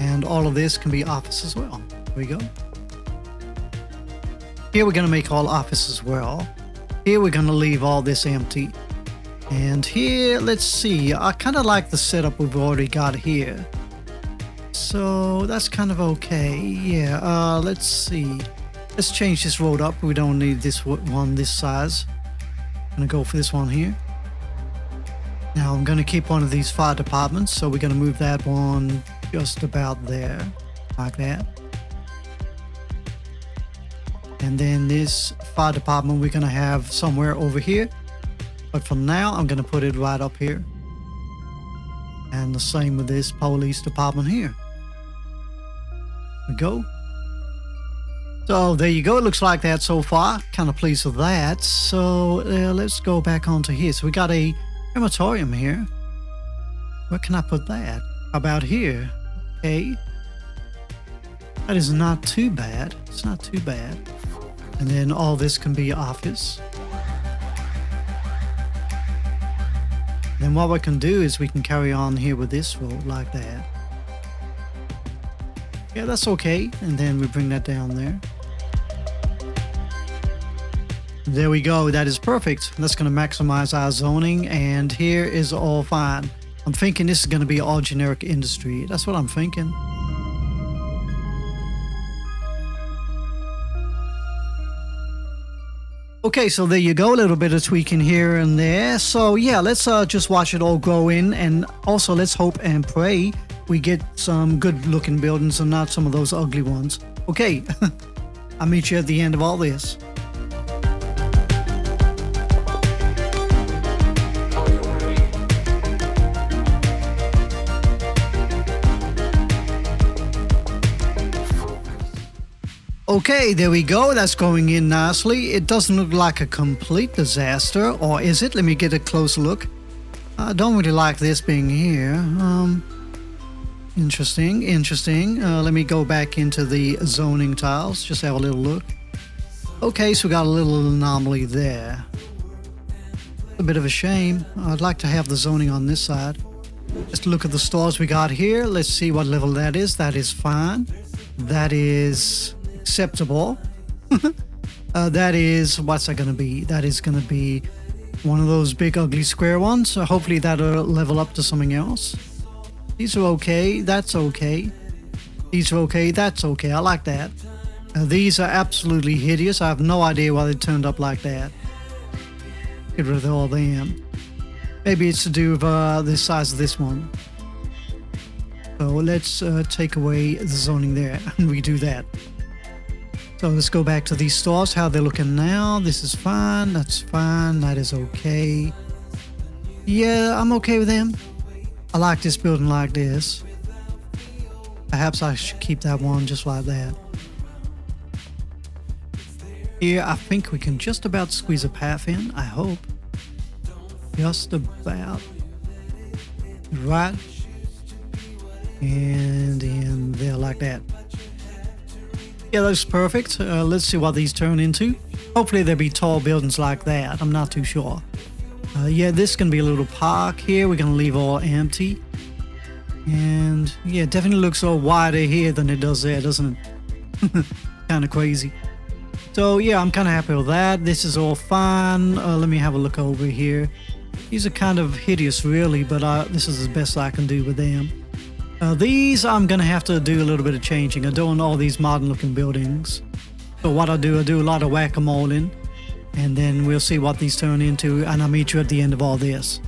And all of this can be office as well. There we go. Here we're going to make all office as well. Here we're going to leave all this empty. And here, let's see. I kind of like the setup we've already got here. So that's kind of okay. Yeah, let's see. Let's change this road up. We don't need this one this size. I'm going to go for this one here. Now I'm going to keep one of these fire departments. So we're going to move that one just about there. Like that. And then this fire department we're going to have somewhere over here. But for now, I'm going to put it right up here. And the same with this police department here. There we go. So there you go. It looks like that so far. Kind of pleased with that. So let's go back onto here. So we got a crematorium here. Where can I put that? How about here? Okay. That is not too bad. It's not too bad. And then all this can be office. Then what we can do is we can carry on here with this road like that. Yeah, that's okay. And then we bring that down there. There we go. That is perfect. That's going to maximize our zoning. And here is all fine. I'm thinking this is going to be all generic industry. That's what I'm thinking. Okay, so there you go, a little bit of tweaking here and there. So yeah, let's just watch it all grow in, and also let's hope and pray we get some good looking buildings and not some of those ugly ones. Okay, I'll meet you at the end of all this. Okay, there we go. That's going in nicely. It doesn't look like a complete disaster, or is it? Let me get a closer look. I don't really like this being here. Interesting. Let me go back into the zoning tiles. Just have a little look. Okay, so we got a little anomaly there. A bit of a shame. I'd like to have the zoning on this side. Just look at the stores we got here. Let's see what level that is. That is fine. That is acceptable. That is, what's that going to be? That is going to be one of those big ugly square ones. So hopefully that'll level up to something else. These are okay. That's okay. These are okay. That's okay. I like that. These are absolutely hideous. I have no idea why they turned up like that. Get rid of all them. Maybe it's to do with the size of this one. So let's take away the zoning there and redo that. So let's go back to these stores, how they're looking now. This is fine. That's fine. That is okay. Yeah, I'm okay with them. I like this building like this. Perhaps I should keep that one just like that. Here, I think we can just about squeeze a path in, I hope. Just about. Right. And in there like that. Yeah, that's perfect. Let's see what these turn into. Hopefully there'll be tall buildings like that. I'm not too sure. Yeah, this is going to be a little park here. We're going to leave all empty. And yeah, it definitely looks all wider here than it does there, doesn't it? Kind of crazy. So yeah, I'm kind of happy with that. This is all fine. Let me have a look over here. These are kind of hideous really, but this is the best I can do with them. These I'm going to have to do a little bit of changing. I don't want all these modern looking buildings. So what I do a lot of whack-a-moling. And then we'll see what these turn into, and I'll meet you at the end of all this.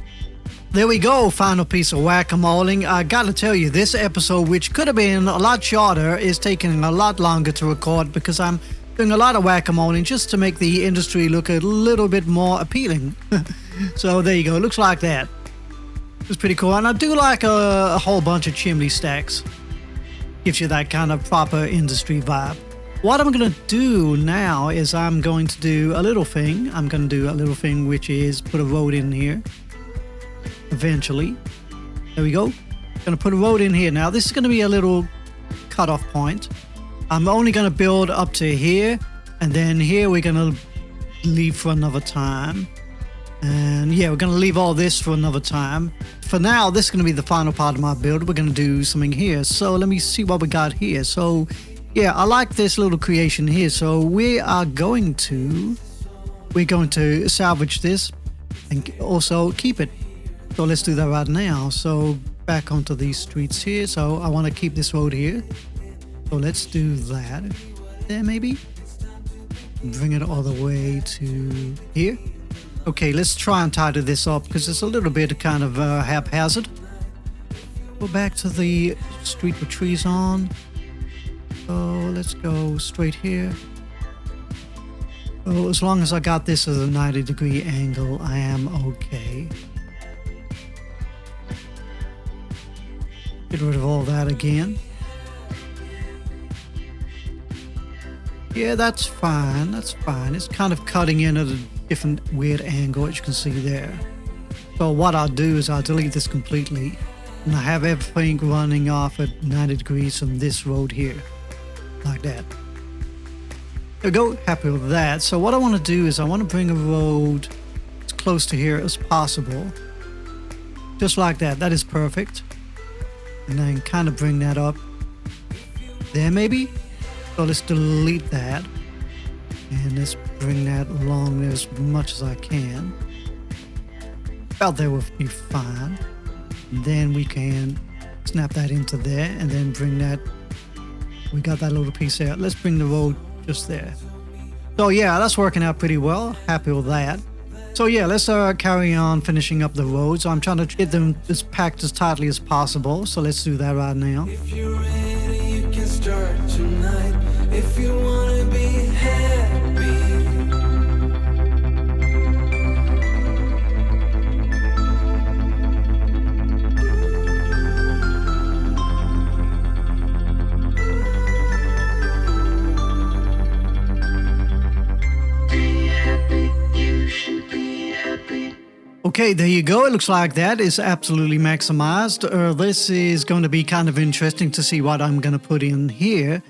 There we go, final piece of whack-a-moling. I gotta tell you, this episode, which could have been a lot shorter, is taking a lot longer to record because I'm doing a lot of whack-a-moling just to make the industry look a little bit more appealing. So there you go, it looks like that. It's pretty cool, and I do like a whole bunch of chimney stacks. gives you that kind of proper industry vibe. What I'm going to do now is I'm going to do a little thing. I'm going to do a little thing, which is put a road in here. Eventually. There we go. Going to put a road in here. Now, this is going to be a little cutoff point. I'm only going to build up to here. And then here we're going to leave for another time. And yeah, we're going to leave all this for another time. For now, this is going to be the final part of my build. We're going to do something here. So let me see what we got here. So yeah, I like this little creation here. So we're going to salvage this and also keep it. So let's do that right now. So back onto these streets here. So I want to keep this road here. So let's do that. There maybe. Bring it all the way to here. Okay, let's try and tidy this up because it's a little bit kind of haphazard. Go back to the street with trees on. So let's go straight here. So as long as I got this at a 90-degree angle, I am okay. Get rid of all that again. Yeah, that's fine. That's fine. It's kind of cutting in at a different weird angle, as you can see there. So what I'll do is I'll delete this completely. And I have everything running off at 90 degrees from this road here. Like that. There we go. Happy with that. So what I want to do is I want to bring a road as close to here as possible. Just like that. That is perfect. And then kind of bring that up. There maybe? So let's delete that. And let's bring that along there as much as I can. About there will be fine. And then we can snap that into there and then bring that. We got that little piece there. Let's bring the road just there. So yeah, that's working out pretty well. Happy with that. So yeah, let's carry on finishing up the roads. I'm trying to get them as packed as tightly as possible. So let's do that right now. If you're ready, you can start tonight. If you wanna be happy. Okay, there you go. It looks like that is absolutely maximized. This is going to be kind of interesting to see what I'm going to put in here.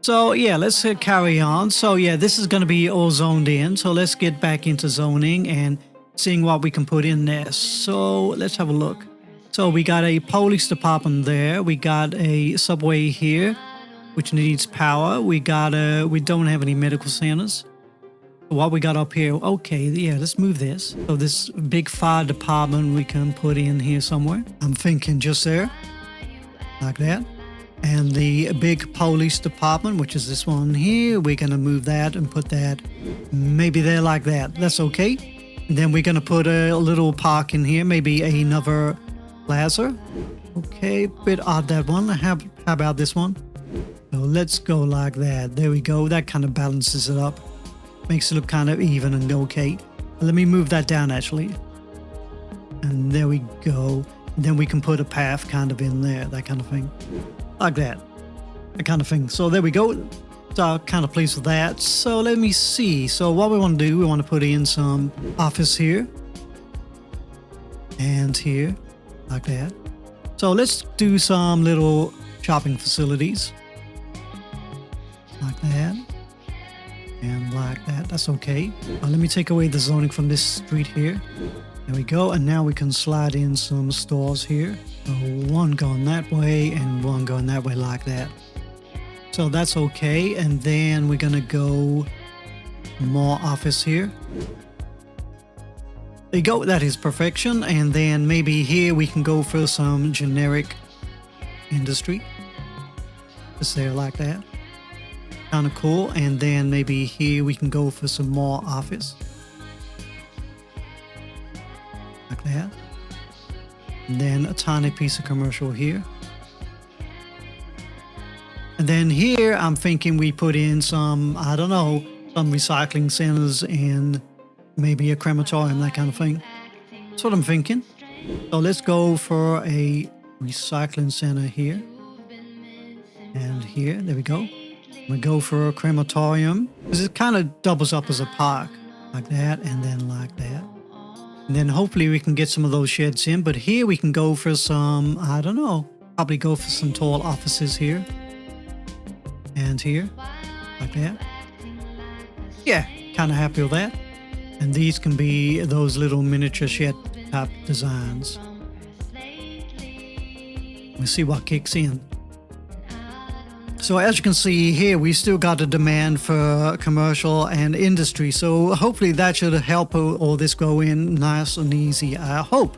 So yeah, let's carry on. So yeah, this is going to be all zoned in. So let's get back into zoning and seeing what we can put in there. So let's have a look. So we got a police department there. We got a subway here, which needs power. We don't have any medical centers. What we got up here, okay, yeah, let's move this. So this big fire department we can put in here somewhere. I'm thinking just there, like that. And the big police department, which is this one here, we're going to move that and put that maybe there like that. That's okay. And then we're going to put a little park in here, maybe another plaza. Okay, bit odd that one. How about this one? So let's go like that. There we go. That kind of balances it up. Makes it look kind of even and okay. Let me move that down actually. And there we go. And then we can put a path kind of in there, that kind of thing. Like that. That kind of thing. So there we go. So I'm kind of pleased with that. So let me see. So what we want to do, we want to put in some office here. And here. Like that. So let's do some little shopping facilities. Like that. And like that, that's okay. Let me take away the zoning from this street here. There we go. And now we can slide in some stores here. So one going that way and one going that way like that. So that's okay. And then we're going to go more office here. There you go. That is perfection. And then maybe here we can go for some generic industry. Just there like that. Kind of cool. And then maybe here we can go for some more office like that, and then a tiny piece of commercial here, and then here I'm thinking we put in some, I don't know, some recycling centers and maybe a crematorium, that kind of thing. That's what I'm thinking. So let's go for a recycling center here. And here, there we go. We go for a crematorium. Because it kind of doubles up as a park. Like that, and then like that. And then hopefully we can get some of those sheds in. But here we can go for some, I don't know, probably go for some tall offices here. And here, like that. Yeah, kind of happy with that. And these can be those little miniature shed type designs. We'll see what kicks in. So as you can see here, we still got a demand for commercial and industry. So hopefully that should help all this go in nice and easy. I hope.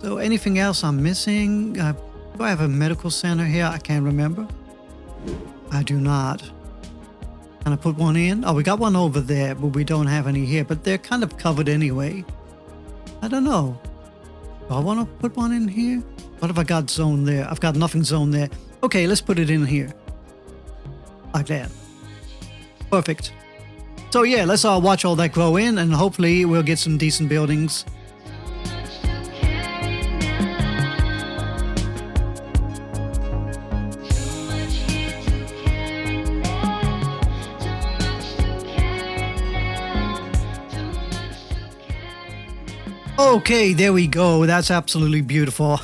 So anything else I'm missing? Do I have a medical center here? I can't remember. I do not. Can I put one in? Oh, we got one over there, but we don't have any here. But they're kind of covered anyway. I don't know. Do I want to put one in here? What have I got zoned there? I've got nothing zoned there. Okay, let's put it in here. Like that. Perfect. So yeah, let's watch all that grow in, and hopefully we'll get some decent buildings. Okay, there we go. That's absolutely beautiful.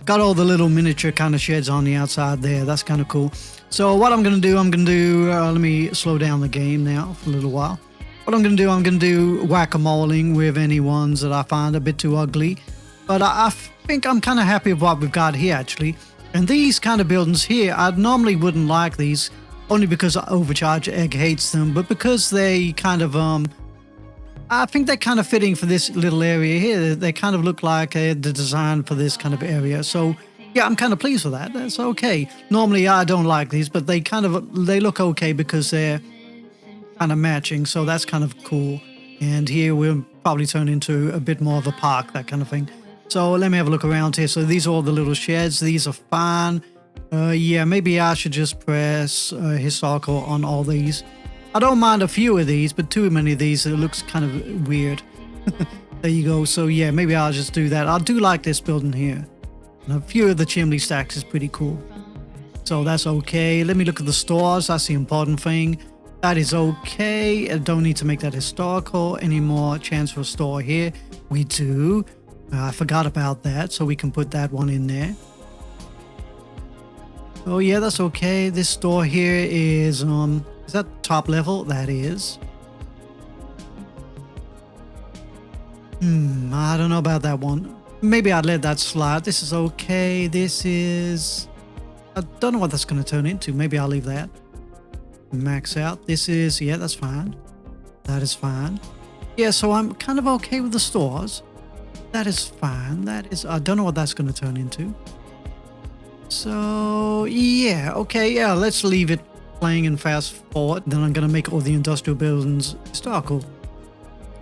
Got all the little miniature kind of sheds on the outside there. That's kind of cool. So what I'm going to do, let me slow down the game now for a little while. What I'm going to do whack-a-moling with any ones that I find a bit too ugly. But I think I'm kind of happy with what we've got here, actually. And these kind of buildings here, I normally wouldn't like these, only because Overcharge Egg hates them, but because they kind of, I think they're kind of fitting for this little area here. They kind of look like the design for this kind of area. So yeah, I'm kind of pleased with that. That's okay. Normally I don't like these, but they look okay because they're kind of matching. So that's kind of cool. And here we'll probably turn into a bit more of a park, that kind of thing. So let me have a look around here. So these are all the little sheds. These are fine. Yeah, maybe I should just press historical on all these. I don't mind a few of these, but too many of these, it looks kind of weird. There you go. So yeah, maybe I'll just do that. I do like this building here. And a few of the chimney stacks is pretty cool. So that's okay. Let me look at the stores. That's the important thing. That is okay. I don't need to make that historical. Any more chance for a store here? We do. I forgot about that, so we can put that one in there. Oh yeah, that's okay. This store here is that top level? That is. I don't know about that one. Maybe I'd let that slide. This is okay. This is... I don't know what that's going to turn into. Maybe I'll leave that. Max out. This is... Yeah, that's fine. That is fine. Yeah, so I'm kind of okay with the stores. That is fine. That is... I don't know what that's going to turn into. So, yeah. Okay, yeah, let's leave it playing and fast forward. Then I'm going to make all the industrial buildings historical.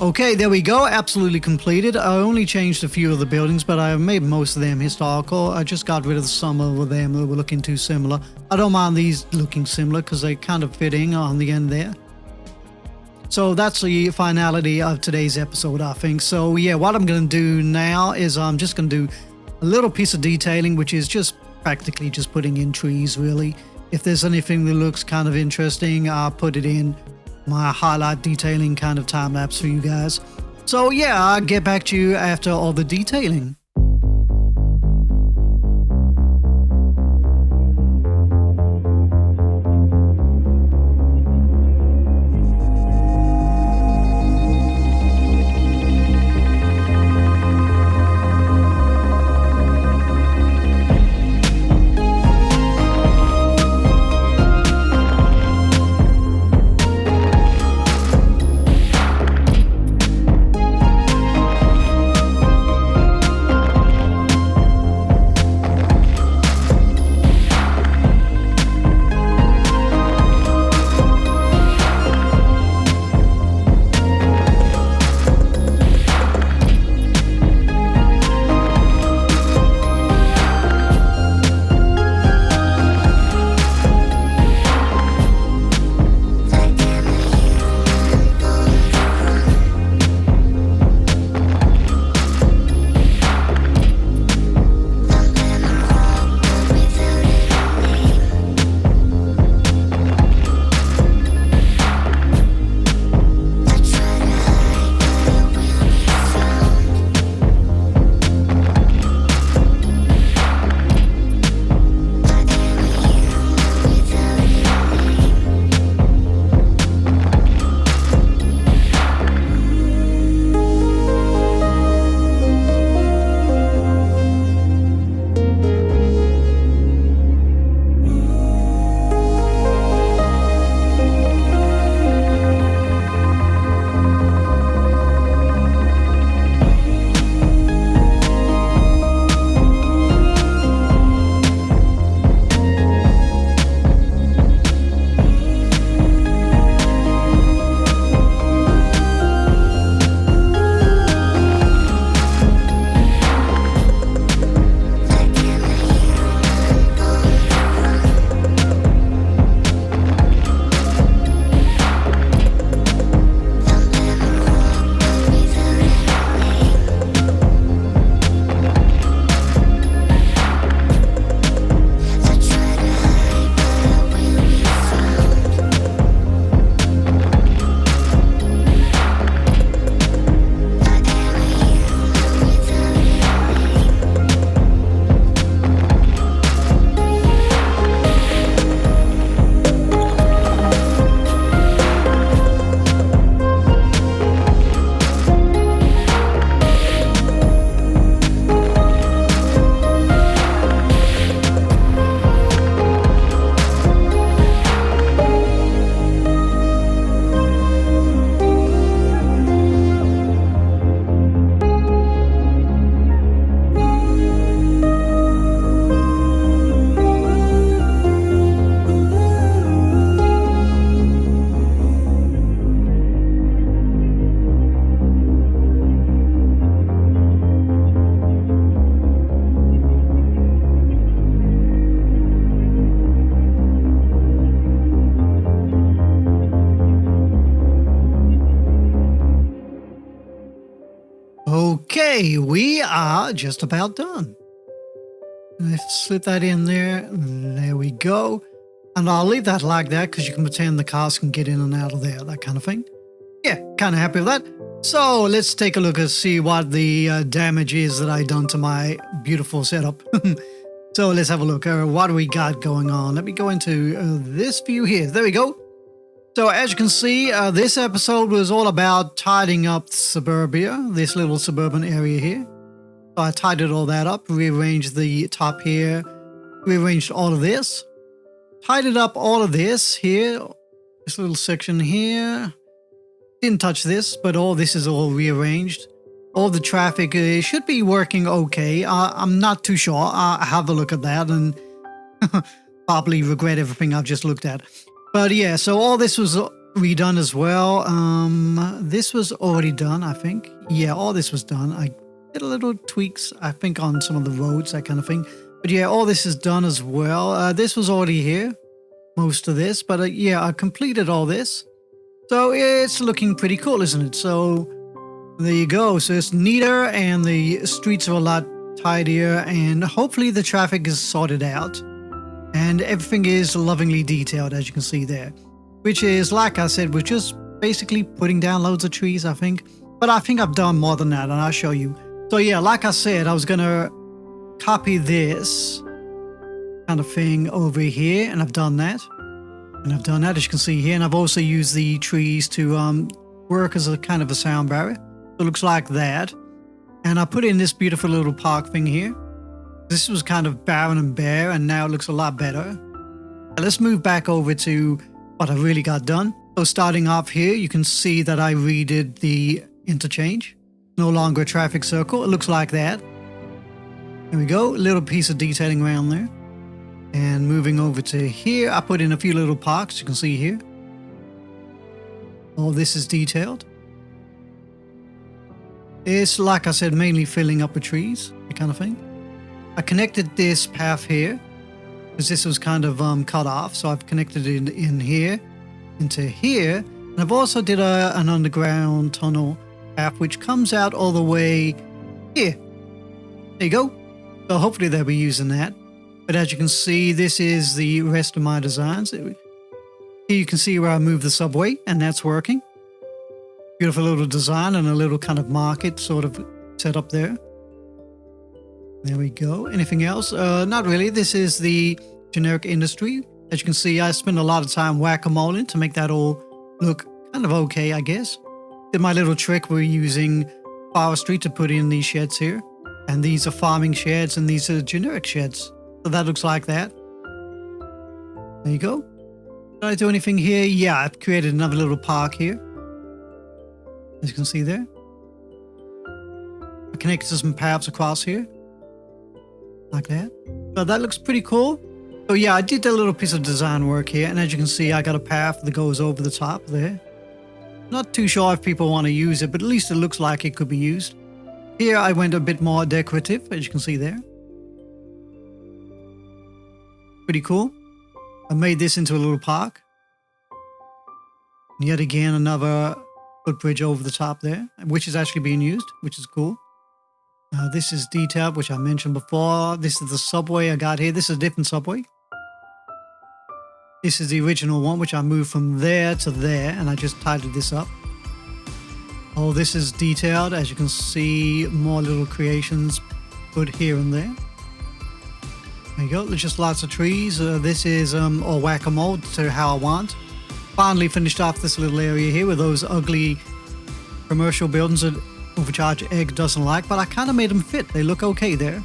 Okay, there we go. Absolutely completed. I only changed a few of the buildings, but I made most of them historical. I just got rid of some of them that were looking too similar. I don't mind these looking similar because they kind of fitting on the end there. So that's the finality of today's episode, I think. So yeah, what I'm going to do now is I'm just going to do a little piece of detailing, which is just practically just putting in trees, really. If there's anything that looks kind of interesting, I'll put it in my highlight detailing kind of time lapse for you guys. So yeah, I'll get back to you after all the detailing. Okay, we are just about done. Let's slip that in there. There we go. And I'll leave that like that because you can pretend the cars can get in and out of there, that kind of thing. Yeah, kind of happy with that. So let's take a look and see what the damage is that I done to my beautiful setup. So let's have a look. What do we got going on? Let me go into this view here. There we go. So as you can see, this episode was all about tidying up suburbia, this little suburban area here. So I tidied all that up, rearranged the top here, rearranged all of this, tidied up all of this here, this little section here. Didn't touch this, but all this is all rearranged. All the traffic should be working okay. I'm not too sure. I'll have a look at that and probably regret everything I've just looked at. But yeah, so all this was redone as well. This was already done, I think. Yeah, all this was done. I did a little tweaks, I think, on some of the roads, that kind of thing. But yeah, all this is done as well. This was already here, most of this. But yeah, I completed all this. So it's looking pretty cool, isn't it? So there you go. So it's neater and the streets are a lot tidier and hopefully the traffic is sorted out. And everything is lovingly detailed, as you can see there. Which is, like I said, we're just basically putting down loads of trees, I think. But I think I've done more than that, and I'll show you. So yeah, like I said, I was going to copy this kind of thing over here, and I've done that. And I've done that, as you can see here. And I've also used the trees to work as a kind of a sound barrier. So it looks like that. And I put in this beautiful little park thing here. This was kind of barren and bare, and now it looks a lot better. Let's move back over to what I really got done. So starting off here, you can see that I redid the interchange. No longer a traffic circle. It looks like that. There we go. A little piece of detailing around there. And moving over to here, I put in a few little parks. You can see here. All this is detailed. It's, like I said, mainly filling up with trees, that kind of thing. I connected this path here because this was kind of cut off. So I've connected it in here into here. And I've also did an underground tunnel path which comes out all the way here. There you go. So hopefully they'll be using that. But as you can see, this is the rest of my designs. Here you can see where I moved the subway, and that's working. Beautiful little design and a little kind of market sort of set up there. There we go. Anything else? Not really. This is the generic industry. As you can see, I spent a lot of time whack-a-moling to make that all look kind of okay, I guess. Did my little trick. We're using forestry to put in these sheds here. And these are farming sheds, and these are generic sheds. So that looks like that. There you go. Did I do anything here? Yeah, I've created another little park here. As you can see there. I connected some paths across here. Like that. So that looks pretty cool. So yeah, I did a little piece of design work here. And as you can see, I got a path that goes over the top there. Not too sure if people want to use it, but at least it looks like it could be used. Here I went a bit more decorative, as you can see there. Pretty cool. I made this into a little park. And yet again, another footbridge over the top there, which is actually being used, which is cool. This is detailed, which I mentioned before. This is the subway I got here. This is a different subway. This is the original one, which I moved from there to there, and I just tidied this up. Oh, this is detailed. As you can see, more little creations put here and there. There you go. There's just lots of trees. This is all whack-a-mole to how I want. Finally finished off this little area here with those ugly commercial buildings that Overcharged Egg doesn't like, but I kind of made them fit. They look okay there.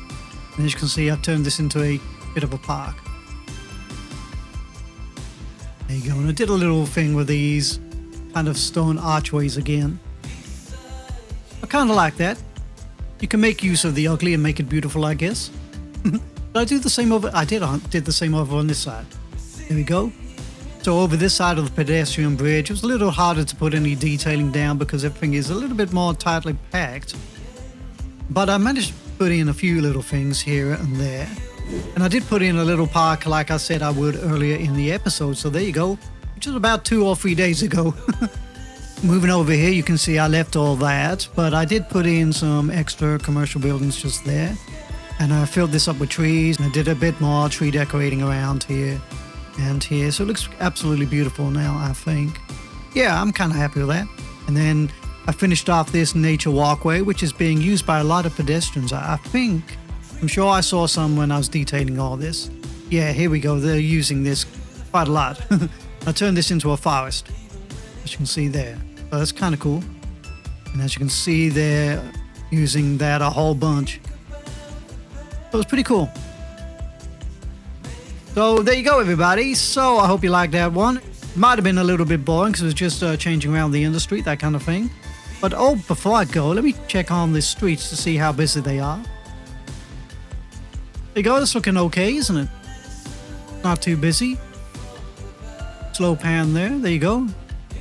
And as you can see, I've turned this into a bit of a park. There you go. And I did a little thing with these kind of stone archways again. I kind of like that. You can make use of the ugly and make it beautiful, I guess. Did I do the same over? I did the same over on this side. There we go. So over this side of the pedestrian bridge, it was a little harder to put any detailing down because everything is a little bit more tightly packed. But I managed to put in a few little things here and there. And I did put in a little park like I said I would earlier in the episode. So there you go, which is about 2 or 3 days ago. Moving over here, you can see I left all that, but I did put in some extra commercial buildings just there. And I filled this up with trees, and I did a bit more tree decorating around here and here. So it looks absolutely beautiful now, I think. Yeah, I'm kind of happy with that. And then I finished off this nature walkway, which is being used by a lot of pedestrians. I'm sure I saw some when I was detailing all this. Yeah, here we go. They're using this quite a lot. I turned this into a forest, as you can see there. So that's kind of cool. And as you can see, they're using that a whole bunch. So it's pretty cool. So there you go, everybody. So I hope you liked that one. Might have been a little bit boring because it was just changing around the industry, that kind of thing. But before I go, let me check on the streets to see how busy they are. There you go. It's looking okay, isn't it? Not too busy. Slow pan there. There you go.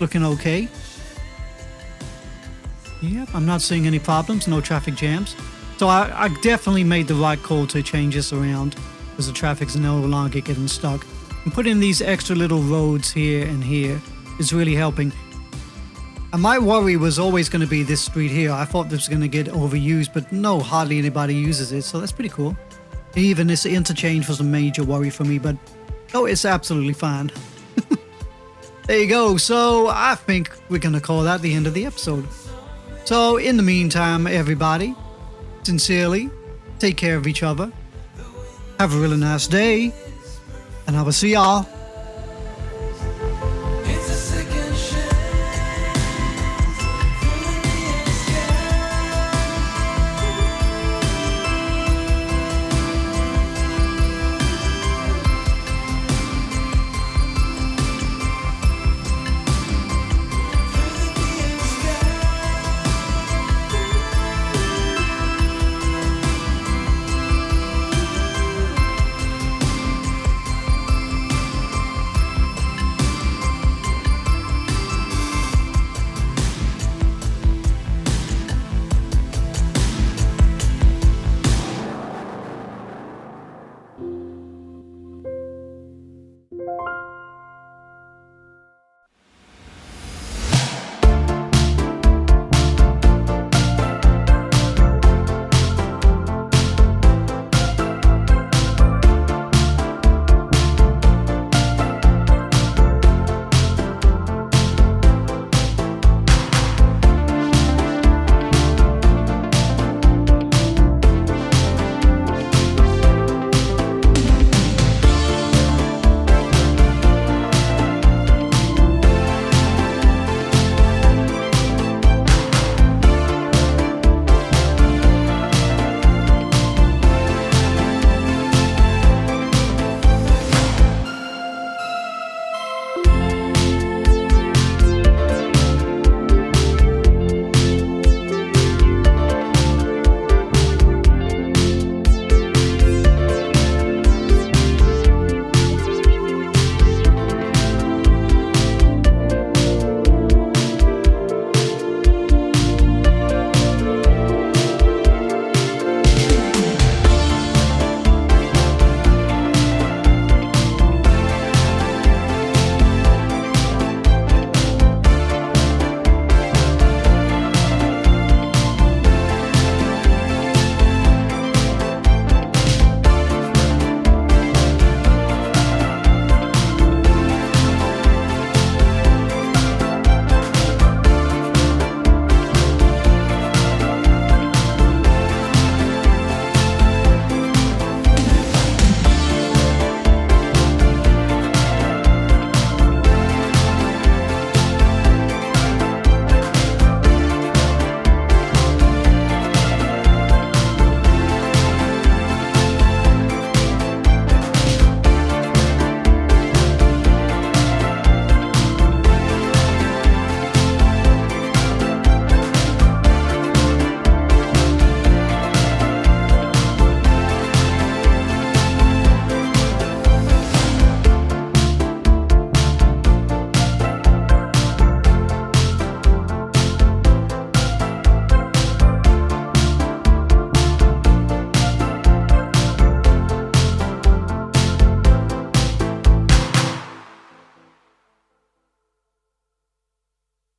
Looking okay. Yep, I'm not seeing any problems. No traffic jams. So I definitely made the right call to change this around because the traffic's no longer getting stuck. And putting these extra little roads here and here is really helping. And my worry was always going to be this street here. I thought this was going to get overused, but no, hardly anybody uses it. So that's pretty cool. Even this interchange was a major worry for me, but no, it's absolutely fine. There you go. So I think we're going to call that the end of the episode. So in the meantime, everybody, sincerely, take care of each other. Have a really nice day. And I will see y'all